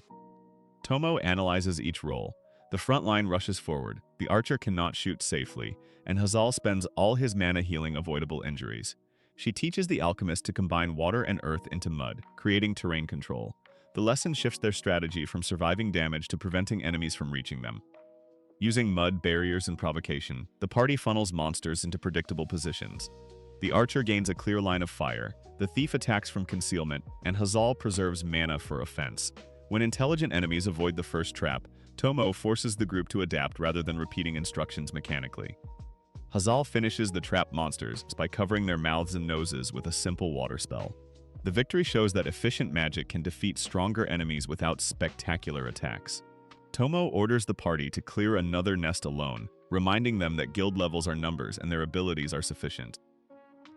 Tomo analyzes each role. The front line rushes forward, the archer cannot shoot safely, and Hazal spends all his mana healing avoidable injuries. She teaches the alchemist to combine water and earth into mud, creating terrain control. The lesson shifts their strategy from surviving damage to preventing enemies from reaching them. Using mud, barriers, and provocation, the party funnels monsters into predictable positions. The archer gains a clear line of fire, the thief attacks from concealment, and Hazal preserves mana for offense. When intelligent enemies avoid the first trap, Tomo forces the group to adapt rather than repeating instructions mechanically. Hazal finishes the trapped monsters by covering their mouths and noses with a simple water spell. The victory shows that efficient magic can defeat stronger enemies without spectacular attacks. Tomo orders the party to clear another nest alone, reminding them that guild levels are numbers and their abilities are sufficient.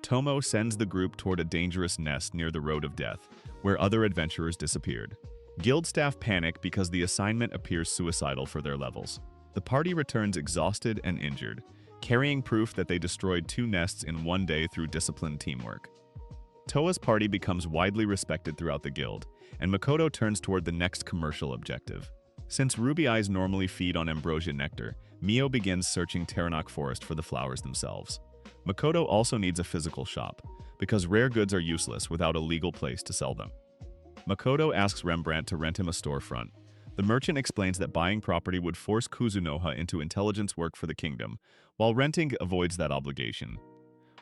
Tomo sends the group toward a dangerous nest near the Road of Death, where other adventurers disappeared. Guild staff panic because the assignment appears suicidal for their levels. The party returns exhausted and injured, carrying proof that they destroyed 2 nests in one day through disciplined teamwork. Toa's party becomes widely respected throughout the guild, and Makoto turns toward the next commercial objective. Since ruby eyes normally feed on ambrosia nectar, Mio begins searching Taranok Forest for the flowers themselves. Makoto also needs a physical shop, because rare goods are useless without a legal place to sell them. Makoto asks Rembrandt to rent him a storefront. The merchant explains that buying property would force Kuzunoha into intelligence work for the kingdom, while renting avoids that obligation.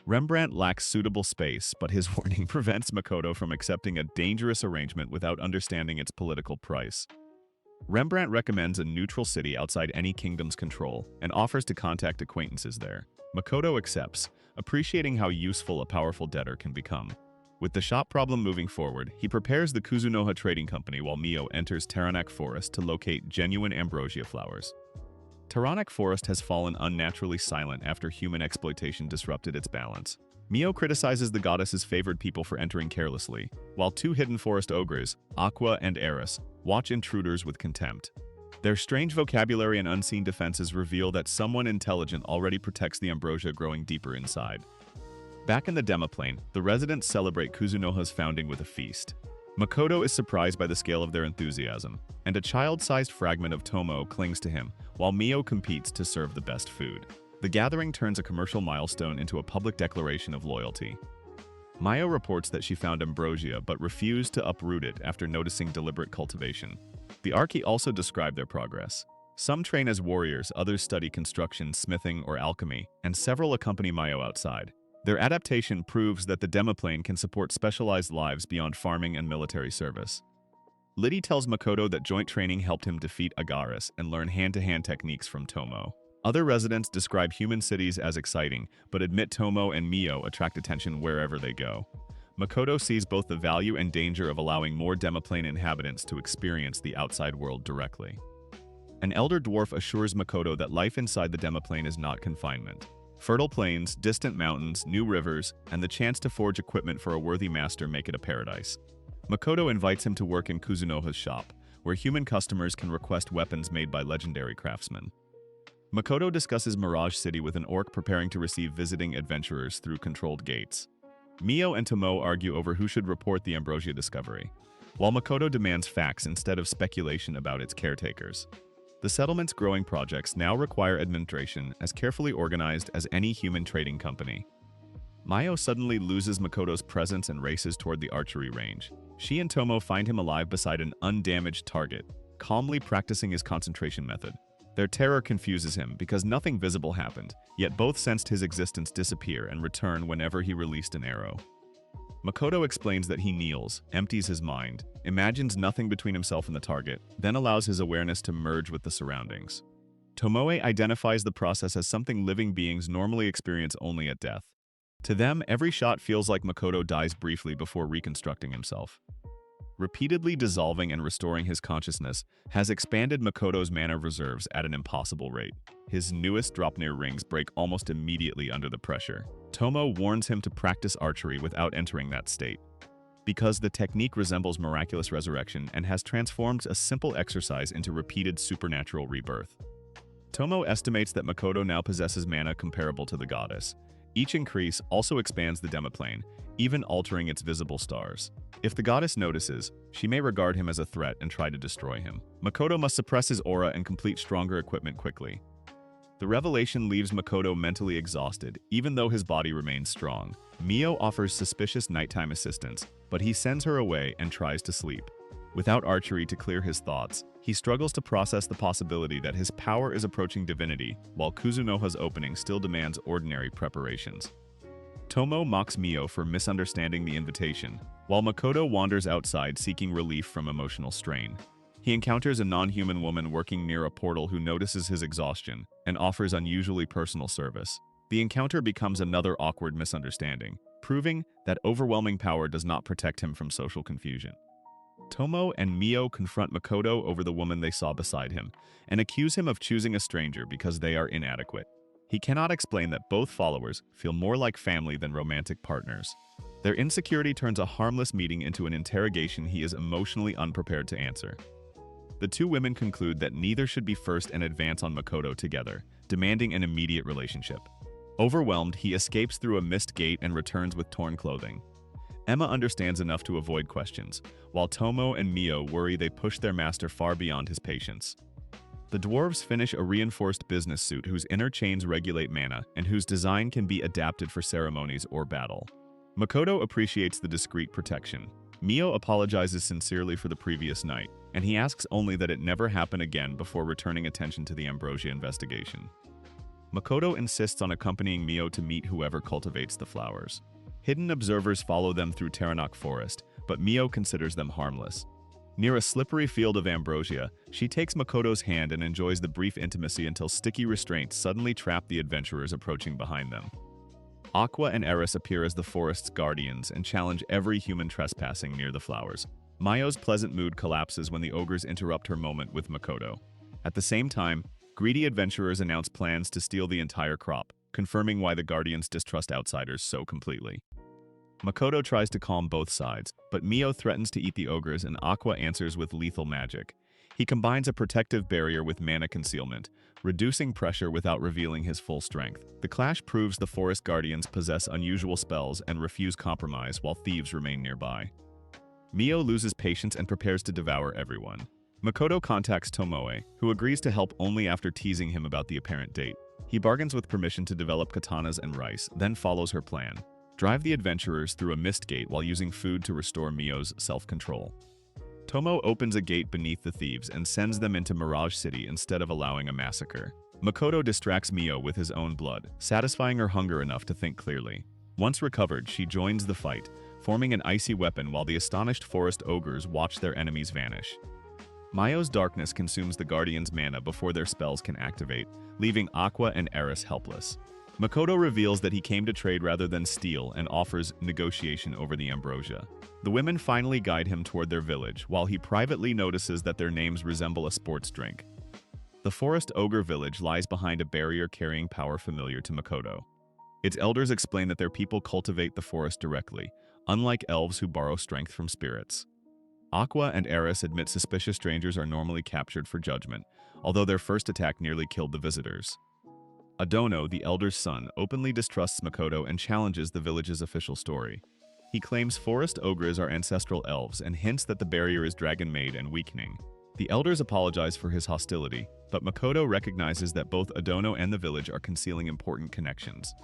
Rembrandt lacks suitable space, but his warning prevents Makoto from accepting a dangerous arrangement without understanding its political price. Rembrandt recommends a neutral city outside any kingdom's control and offers to contact acquaintances there. Makoto accepts, appreciating how useful a powerful debtor can become. With the shop problem moving forward, he prepares the Kuzunoha Trading Company while Mio enters Taranok Forest to locate genuine ambrosia flowers. Taranok Forest has fallen unnaturally silent after human exploitation disrupted its balance. Mio criticizes the goddess's favored people for entering carelessly, while 2 hidden forest ogres, Aqua and Eris, watch intruders with contempt. Their strange vocabulary and unseen defenses reveal that someone intelligent already protects the ambrosia growing deeper inside. Back in the Demiplane, the residents celebrate Kuzunoha's founding with a feast. Makoto is surprised by the scale of their enthusiasm, and a child-sized fragment of Tomo clings to him, while Mio competes to serve the best food. The gathering turns a commercial milestone into a public declaration of loyalty. Mio reports that she found ambrosia but refused to uproot it after noticing deliberate cultivation. The Archi also describe their progress. Some train as warriors, others study construction, smithing, or alchemy, and several accompany Mio outside. Their adaptation proves that the Demiplane can support specialized lives beyond farming and military service. Liddy tells Makoto that joint training helped him defeat Agaris and learn hand-to-hand techniques from Tomo. Other residents describe human cities as exciting, but admit Tomo and Mio attract attention wherever they go. Makoto sees both the value and danger of allowing more Demiplane inhabitants to experience the outside world directly. An elder dwarf assures Makoto that life inside the Demiplane is not confinement. Fertile plains, distant mountains, new rivers, and the chance to forge equipment for a worthy master make it a paradise. Makoto invites him to work in Kuzunoha's shop, where human customers can request weapons made by legendary craftsmen. Makoto discusses Mirage City with an orc preparing to receive visiting adventurers through controlled gates. Mio and Tomo argue over who should report the ambrosia discovery, while Makoto demands facts instead of speculation about its caretakers. The settlement's growing projects now require administration as carefully organized as any human trading company. Mio suddenly loses Makoto's presence and races toward the archery range. She and Tomo find him alive beside an undamaged target, calmly practicing his concentration method. Their terror confuses him because nothing visible happened, yet both sensed his existence disappear and return whenever he released an arrow. Makoto explains that he kneels, empties his mind, imagines nothing between himself and the target, then allows his awareness to merge with the surroundings. Tomoe identifies the process as something living beings normally experience only at death. To them, every shot feels like Makoto dies briefly before reconstructing himself. Repeatedly dissolving and restoring his consciousness has expanded Makoto's mana reserves at an impossible rate. His newest Dropnir rings break almost immediately under the pressure. Tomo warns him to practice archery without entering that state, because the technique resembles miraculous resurrection and has transformed a simple exercise into repeated supernatural rebirth. Tomo estimates that Makoto now possesses mana comparable to the goddess. Each increase also expands the Demiplane, even altering its visible stars. If the goddess notices, she may regard him as a threat and try to destroy him. Makoto must suppress his aura and complete stronger equipment quickly. The revelation leaves Makoto mentally exhausted, even though his body remains strong. Mio offers suspicious nighttime assistance, but he sends her away and tries to sleep. Without archery to clear his thoughts, he struggles to process the possibility that his power is approaching divinity, while Kuzunoha's opening still demands ordinary preparations. Tomo mocks Mio for misunderstanding the invitation, while Makoto wanders outside seeking relief from emotional strain. He encounters a non-human woman working near a portal who notices his exhaustion and offers unusually personal service. The encounter becomes another awkward misunderstanding, proving that overwhelming power does not protect him from social confusion. Tomo and Mio confront Makoto over the woman they saw beside him and accuse him of choosing a stranger because they are inadequate. He cannot explain that both followers feel more like family than romantic partners. Their insecurity turns a harmless meeting into an interrogation he is emotionally unprepared to answer. The two women conclude that neither should be first and advance on Makoto together, demanding an immediate relationship. Overwhelmed, he escapes through a missed gate and returns with torn clothing. Emma understands enough to avoid questions, while Tomo and Mio worry they push their master far beyond his patience. The dwarves finish a reinforced business suit whose inner chains regulate mana and whose design can be adapted for ceremonies or battle. Makoto appreciates the discreet protection. Mio apologizes sincerely for the previous night, and he asks only that it never happen again before returning attention to the ambrosia investigation. Makoto insists on accompanying Mio to meet whoever cultivates the flowers. Hidden observers follow them through Taranok Forest, but Mio considers them harmless. Near a slippery field of ambrosia, she takes Makoto's hand and enjoys the brief intimacy until sticky restraints suddenly trap the adventurers approaching behind them. Aqua and Eris appear as the forest's guardians and challenge every human trespassing near the flowers. Mio's pleasant mood collapses when the ogres interrupt her moment with Makoto. At the same time, greedy adventurers announce plans to steal the entire crop, confirming why the guardians distrust outsiders so completely. Makoto tries to calm both sides, but Mio threatens to eat the ogres and Aqua answers with lethal magic. He combines a protective barrier with mana concealment, reducing pressure without revealing his full strength. The clash proves the Forest Guardians possess unusual spells and refuse compromise while thieves remain nearby. Mio loses patience and prepares to devour everyone. Makoto contacts Tomoe, who agrees to help only after teasing him about the apparent date. He bargains with permission to develop katanas and rice, then follows her plan. Drive the adventurers through a mist gate while using food to restore Mio's self-control. Tomo opens a gate beneath the thieves and sends them into Mirage City instead of allowing a massacre. Makoto distracts Mio with his own blood, satisfying her hunger enough to think clearly. Once recovered, she joins the fight, forming an icy weapon while the astonished forest ogres watch their enemies vanish. Mio's darkness consumes the Guardians' mana before their spells can activate, leaving Aqua and Eris helpless. Makoto reveals that he came to trade rather than steal and offers negotiation over the ambrosia. The women finally guide him toward their village, while he privately notices that their names resemble a sports drink. The Forest Ogre village lies behind a barrier carrying power familiar to Makoto. Its elders explain that their people cultivate the forest directly, unlike elves who borrow strength from spirits. Aqua and Eris admit suspicious strangers are normally captured for judgment, although their first attack nearly killed the visitors. Adono, the elder's son, openly distrusts Makoto and challenges the village's official story. He claims forest ogres are ancestral elves and hints that the barrier is dragon-made and weakening. The elders apologize for his hostility, but Makoto recognizes that both Adono and the village are concealing important connections.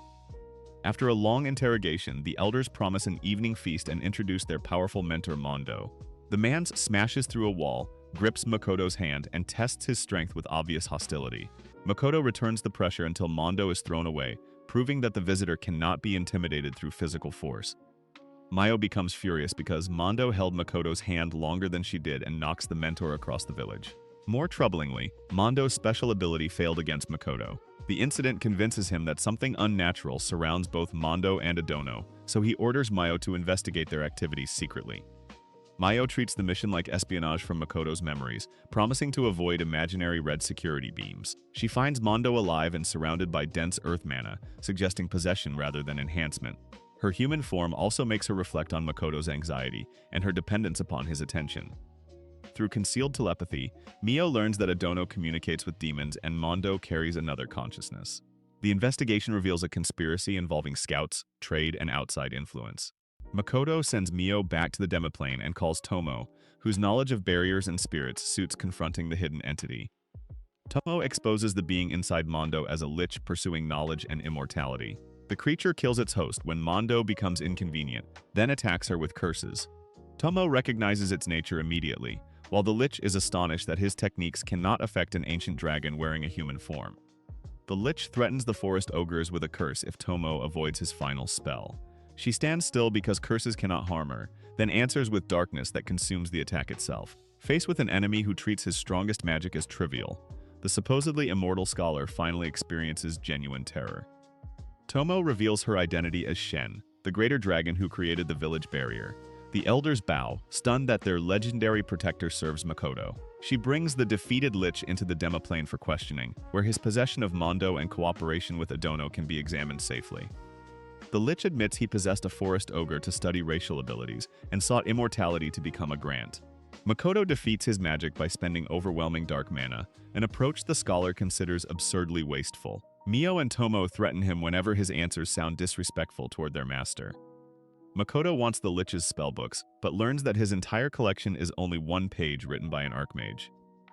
After a long interrogation, the elders promise an evening feast and introduce their powerful mentor Mondo. The man smashes through a wall, grips Makoto's hand, and tests his strength with obvious hostility. Makoto returns the pressure until Mondo is thrown away, proving that the visitor cannot be intimidated through physical force. Mio becomes furious because Mondo held Makoto's hand longer than she did and knocks the mentor across the village. More troublingly, Mondo's special ability failed against Makoto. The incident convinces him that something unnatural surrounds both Mondo and Adono, so he orders Mio to investigate their activities secretly. Mio treats the mission like espionage from Makoto's memories, promising to avoid imaginary red security beams. She finds Mondo alive and surrounded by dense earth mana, suggesting possession rather than enhancement. Her human form also makes her reflect on Makoto's anxiety and her dependence upon his attention. Through concealed telepathy, Mio learns that Adono communicates with demons and Mondo carries another consciousness. The investigation reveals a conspiracy involving scouts, trade, and outside influence. Makoto sends Mio back to the Demiplane and calls Tomo, whose knowledge of barriers and spirits suits confronting the hidden entity. Tomo exposes the being inside Mondo as a lich pursuing knowledge and immortality. The creature kills its host when Mondo becomes inconvenient, then attacks her with curses. Tomo recognizes its nature immediately, while the lich is astonished that his techniques cannot affect an ancient dragon wearing a human form. The lich threatens the forest ogres with a curse if Tomo avoids his final spell. She stands still because curses cannot harm her, then answers with darkness that consumes the attack itself. Faced with an enemy who treats his strongest magic as trivial, the supposedly immortal scholar finally experiences genuine terror. Tomo reveals her identity as Shen, the greater dragon who created the village barrier. The elders bow, stunned that their legendary protector serves Makoto. She brings the defeated lich into the Demiplane for questioning, where his possession of Mondo and cooperation with Adono can be examined safely. The lich admits he possessed a forest ogre to study racial abilities and sought immortality to become a grant. Makoto defeats his magic by spending overwhelming dark mana, an approach the scholar considers absurdly wasteful. Mio and Tomo threaten him whenever his answers sound disrespectful toward their master. Makoto wants the lich's spellbooks, but learns that his entire collection is only one page written by an archmage.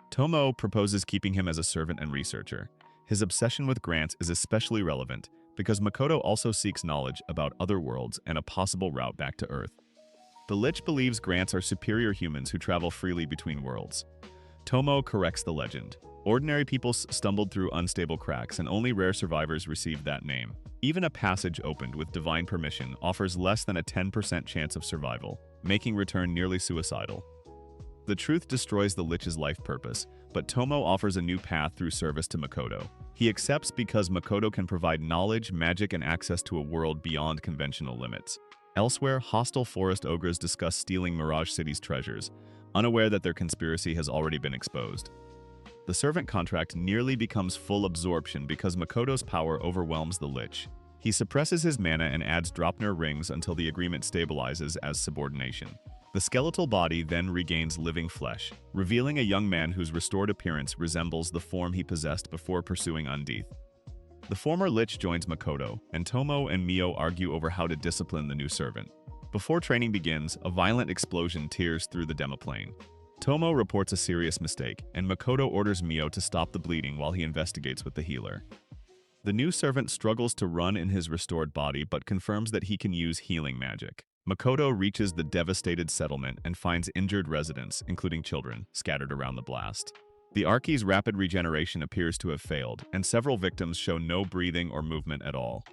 Tomo proposes keeping him as a servant and researcher. His obsession with grants is especially relevant, because Makoto also seeks knowledge about other worlds and a possible route back to Earth. The lich believes grants are superior humans who travel freely between worlds. Tomo corrects the legend. Ordinary people stumbled through unstable cracks and only rare survivors received that name. Even a passage opened with divine permission offers less than a 10% chance of survival, making return nearly suicidal. The truth destroys the lich's life purpose, but Tomo offers a new path through service to Makoto. He accepts because Makoto can provide knowledge, magic, and access to a world beyond conventional limits. Elsewhere, hostile forest ogres discuss stealing Mirage City's treasures, unaware that their conspiracy has already been exposed. The servant contract nearly becomes full absorption because Makoto's power overwhelms the lich. He suppresses his mana and adds Dropner rings until the agreement stabilizes as subordination. The skeletal body then regains living flesh, revealing a young man whose restored appearance resembles the form he possessed before pursuing Undeath. The former lich joins Makoto, and Tomo and Mio argue over how to discipline the new servant. Before training begins, a violent explosion tears through the demoplane. Tomo reports a serious mistake, and Makoto orders Mio to stop the bleeding while he investigates with the healer. The new servant struggles to run in his restored body but confirms that he can use healing magic. Makoto reaches the devastated settlement and finds injured residents, including children, scattered around the blast. The Arky's rapid regeneration appears to have failed, and several victims show no breathing or movement at all.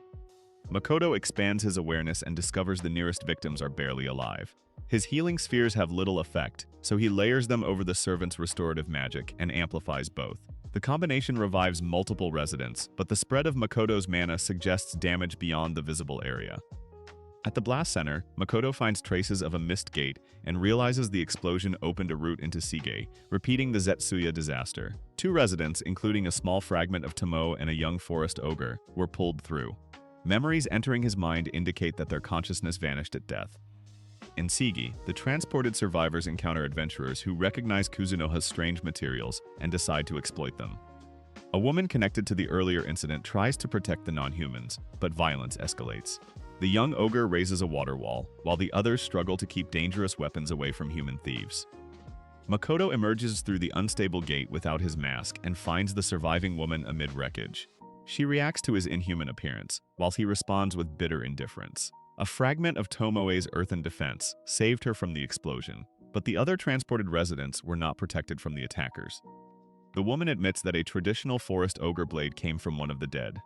Makoto expands his awareness and discovers the nearest victims are barely alive. His healing spheres have little effect, so he layers them over the servant's restorative magic and amplifies both. The combination revives multiple residents, but the spread of Makoto's mana suggests damage beyond the visible area. At the blast center, Makoto finds traces of a mist gate and realizes the explosion opened a route into Sige, repeating the Zetsuya disaster. 2 residents, including a small fragment of Tomo and a young forest ogre, were pulled through. Memories entering his mind indicate that their consciousness vanished at death. In Sige, the transported survivors encounter adventurers who recognize Kuzunoha's strange materials and decide to exploit them. A woman connected to the earlier incident tries to protect the non-humans, but violence escalates. The young ogre raises a water wall, while the others struggle to keep dangerous weapons away from human thieves. Makoto emerges through the unstable gate without his mask and finds the surviving woman amid wreckage. She reacts to his inhuman appearance, while he responds with bitter indifference. A fragment of Tomoe's earthen defense saved her from the explosion, but the other transported residents were not protected from the attackers. The woman admits that a traditional forest ogre blade came from one of the dead.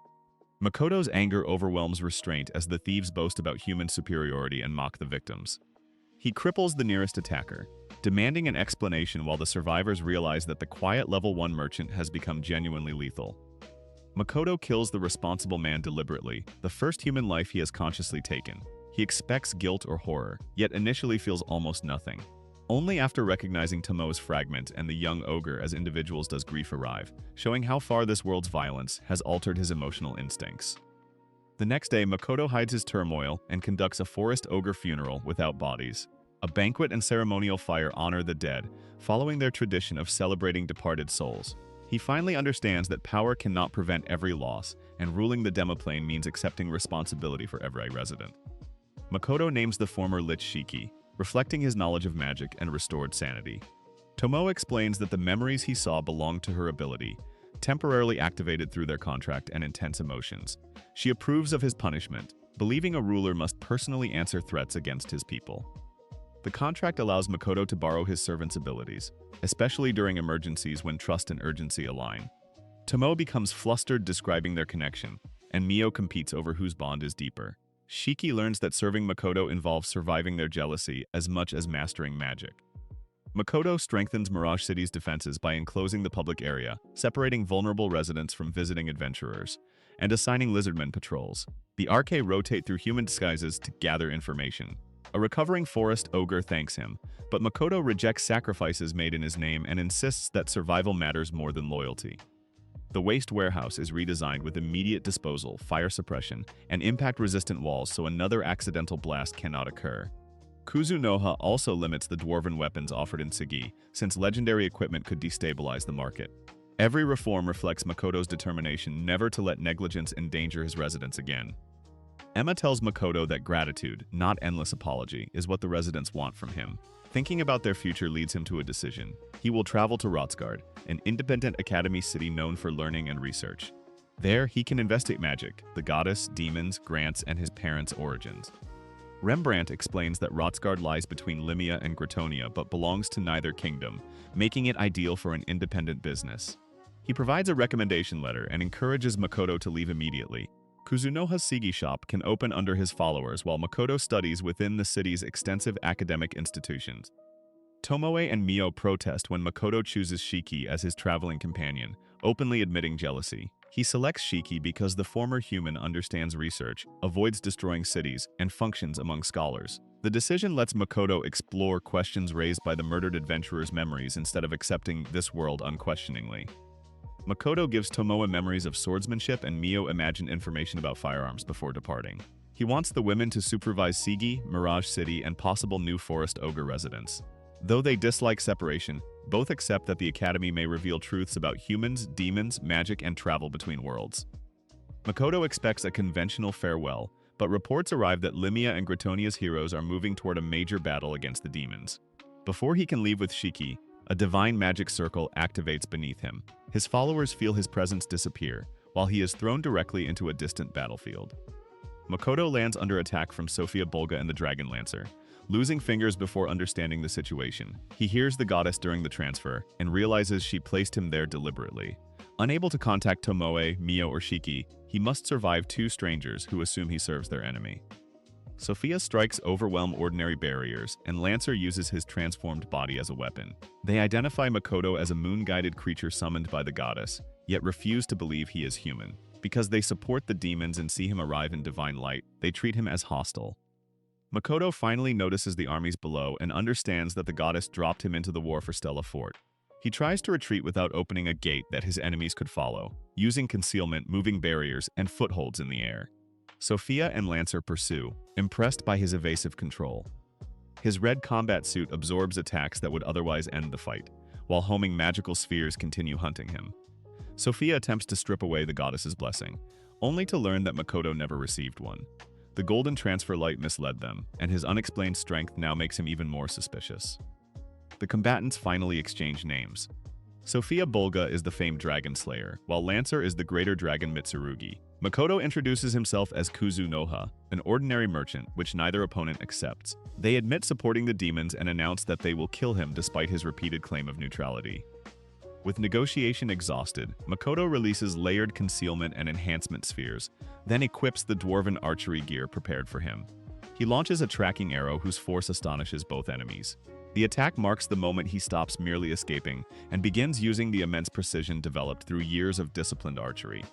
Makoto's anger overwhelms restraint as the thieves boast about human superiority and mock the victims. He cripples the nearest attacker, demanding an explanation while the survivors realize that the quiet level 1 merchant has become genuinely lethal. Makoto kills the responsible man deliberately, the first human life he has consciously taken. He expects guilt or horror, yet initially feels almost nothing. Only after recognizing Tomo's fragment and the young ogre as individuals does grief arrive, showing how far this world's violence has altered his emotional instincts. The next day, Makoto hides his turmoil and conducts a forest ogre funeral without bodies. A banquet and ceremonial fire honor the dead, following their tradition of celebrating departed souls. He finally understands that power cannot prevent every loss, and ruling the demoplane means accepting responsibility for every resident. Makoto names the former lich Shiki, reflecting his knowledge of magic and restored sanity. Tomo explains that the memories he saw belonged to her ability, temporarily activated through their contract and intense emotions. She approves of his punishment, believing a ruler must personally answer threats against his people. The contract allows Makoto to borrow his servant's abilities, especially during emergencies when trust and urgency align. Tomo becomes flustered describing their connection, and Mio competes over whose bond is deeper. Shiki learns that serving Makoto involves surviving their jealousy as much as mastering magic. Makoto strengthens Mirage City's defenses by enclosing the public area, separating vulnerable residents from visiting adventurers, and assigning lizardmen patrols. The RK rotate through human disguises to gather information. A recovering forest ogre thanks him, but Makoto rejects sacrifices made in his name and insists that survival matters more than loyalty. The waste warehouse is redesigned with immediate disposal, fire suppression, and impact-resistant walls so another accidental blast cannot occur. Kuzunoha also limits the dwarven weapons offered in Sige, since legendary equipment could destabilize the market. Every reform reflects Makoto's determination never to let negligence endanger his residents again. Emma tells Makoto that gratitude, not endless apology, is what the residents want from him. Thinking about their future leads him to a decision. He will travel to Rotsgard, an independent academy city known for learning and research. There, he can investigate magic, the goddess, demons, grants, and his parents' origins. Rembrandt explains that Rotsgard lies between Limia and Gratonia but belongs to neither kingdom, making it ideal for an independent business. He provides a recommendation letter and encourages Makoto to leave immediately. Kuzunoha's Sige shop can open under his followers while Makoto studies within the city's extensive academic institutions. Tomoe and Mio protest when Makoto chooses Shiki as his traveling companion, openly admitting jealousy. He selects Shiki because the former human understands research, avoids destroying cities, and functions among scholars. The decision lets Makoto explore questions raised by the murdered adventurer's memories instead of accepting this world unquestioningly. Makoto gives Tomoe memories of swordsmanship and Mio imagined information about firearms before departing. He wants the women to supervise Sigi, Mirage City, and possible new Forest Ogre residents. Though they dislike separation, both accept that the Academy may reveal truths about humans, demons, magic, and travel between worlds. Makoto expects a conventional farewell, but reports arrive that Limia and Gratonia's heroes are moving toward a major battle against the demons. Before he can leave with Shiki, a divine magic circle activates beneath him. His followers feel his presence disappear, while he is thrown directly into a distant battlefield. Makoto lands under attack from Sophia Bolga and the Dragon Lancer. Losing fingers before understanding the situation, he hears the goddess during the transfer and realizes she placed him there deliberately. Unable to contact Tomoe, Mio, or Shiki, he must survive two strangers who assume he serves their enemy. Sophia strikes overwhelm ordinary barriers, and Lancer uses his transformed body as a weapon. They identify Makoto as a moon-guided creature summoned by the goddess, yet refuse to believe he is human. Because they support the demons and see him arrive in divine light, they treat him as hostile. Makoto finally notices the armies below and understands that the goddess dropped him into the war for Stella Fort. He tries to retreat without opening a gate that his enemies could follow, using concealment, moving barriers, and footholds in the air. Sophia and Lancer pursue, impressed by his evasive control. His red combat suit absorbs attacks that would otherwise end the fight, while homing magical spheres continue hunting him. Sophia attempts to strip away the goddess's blessing, only to learn that Makoto never received one. The golden transfer light misled them, and his unexplained strength now makes him even more suspicious. The combatants finally exchange names. Sophia Bolga is the famed dragon slayer, while Lancer is the greater dragon Mitsurugi. Makoto introduces himself as Kuzunoha, an ordinary merchant, which neither opponent accepts. They admit supporting the demons and announce that they will kill him despite his repeated claim of neutrality. With negotiation exhausted, Makoto releases layered concealment and enhancement spheres, then equips the dwarven archery gear prepared for him. He launches a tracking arrow whose force astonishes both enemies. The attack marks the moment he stops merely escaping and begins using the immense precision developed through years of disciplined archery.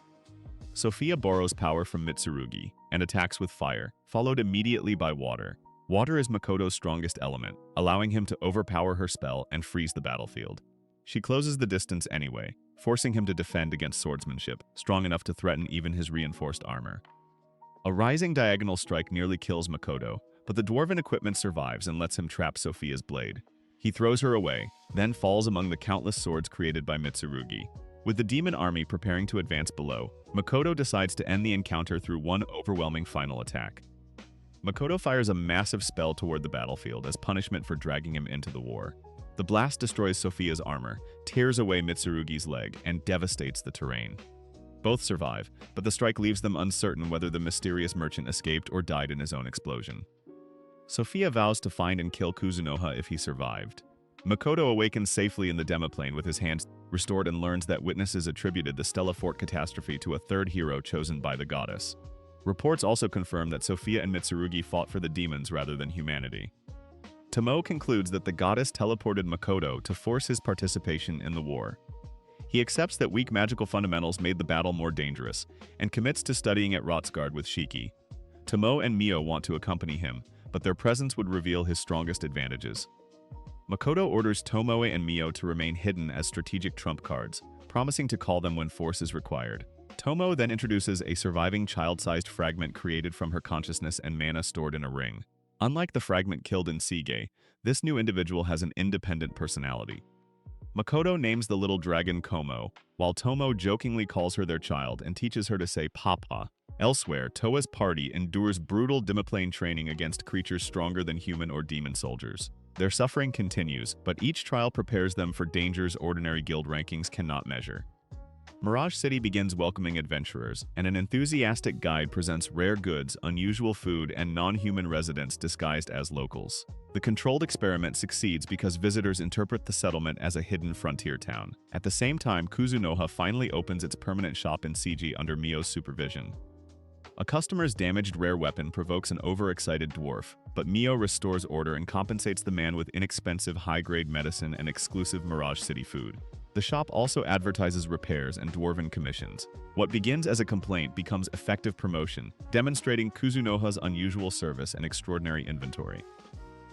Sophia borrows power from Mitsurugi and attacks with fire, followed immediately by water. Water is Makoto's strongest element, allowing him to overpower her spell and freeze the battlefield. She closes the distance anyway, forcing him to defend against swordsmanship, strong enough to threaten even his reinforced armor. A rising diagonal strike nearly kills Makoto, but the dwarven equipment survives and lets him trap Sophia's blade. He throws her away, then falls among the countless swords created by Mitsurugi. With the demon army preparing to advance below, Makoto decides to end the encounter through one overwhelming final attack. Makoto fires a massive spell toward the battlefield as punishment for dragging him into the war. The blast destroys Sophia's armor, tears away Mitsurugi's leg, and devastates the terrain. Both survive, but the strike leaves them uncertain whether the mysterious merchant escaped or died in his own explosion. Sophia vows to find and kill Kuzunoha if he survived. Makoto awakens safely in the Demiplane with his hands restored and learns that witnesses attributed the Stella Fort catastrophe to a third hero chosen by the goddess. Reports also confirm that Sophia and Mitsurugi fought for the demons rather than humanity. Tomoe concludes that the goddess teleported Makoto to force his participation in the war. He accepts that weak magical fundamentals made the battle more dangerous, and commits to studying at Rotsgard with Shiki. Tomoe and Mio want to accompany him, but their presence would reveal his strongest advantages. Makoto orders Tomoe and Mio to remain hidden as strategic trump cards, promising to call them when force is required. Tomoe then introduces a surviving child-sized fragment created from her consciousness and mana stored in a ring. Unlike the fragment killed in Sige, this new individual has an independent personality. Makoto names the little dragon Komo, while Tomoe jokingly calls her their child and teaches her to say Papa. Elsewhere, Toa's party endures brutal Demiplane training against creatures stronger than human or demon soldiers. Their suffering continues, but each trial prepares them for dangers ordinary guild rankings cannot measure. Mirage City begins welcoming adventurers, and an enthusiastic guide presents rare goods, unusual food, and non-human residents disguised as locals. The controlled experiment succeeds because visitors interpret the settlement as a hidden frontier town. At the same time, Kuzunoha finally opens its permanent shop in Sigi under Mio's supervision. A customer's damaged rare weapon provokes an overexcited dwarf, but Mio restores order and compensates the man with inexpensive high-grade medicine and exclusive Mirage City food. The shop also advertises repairs and dwarven commissions. What begins as a complaint becomes effective promotion, demonstrating Kuzunoha's unusual service and extraordinary inventory.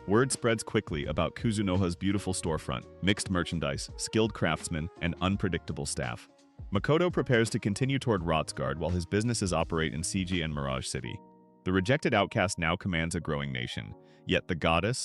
Word spreads quickly about Kuzunoha's beautiful storefront, mixed merchandise, skilled craftsmen, and unpredictable staff. Makoto prepares to continue toward Rotsgard while his businesses operate in Sigi and Mirage City. The rejected outcast now commands a growing nation. Yet the goddess,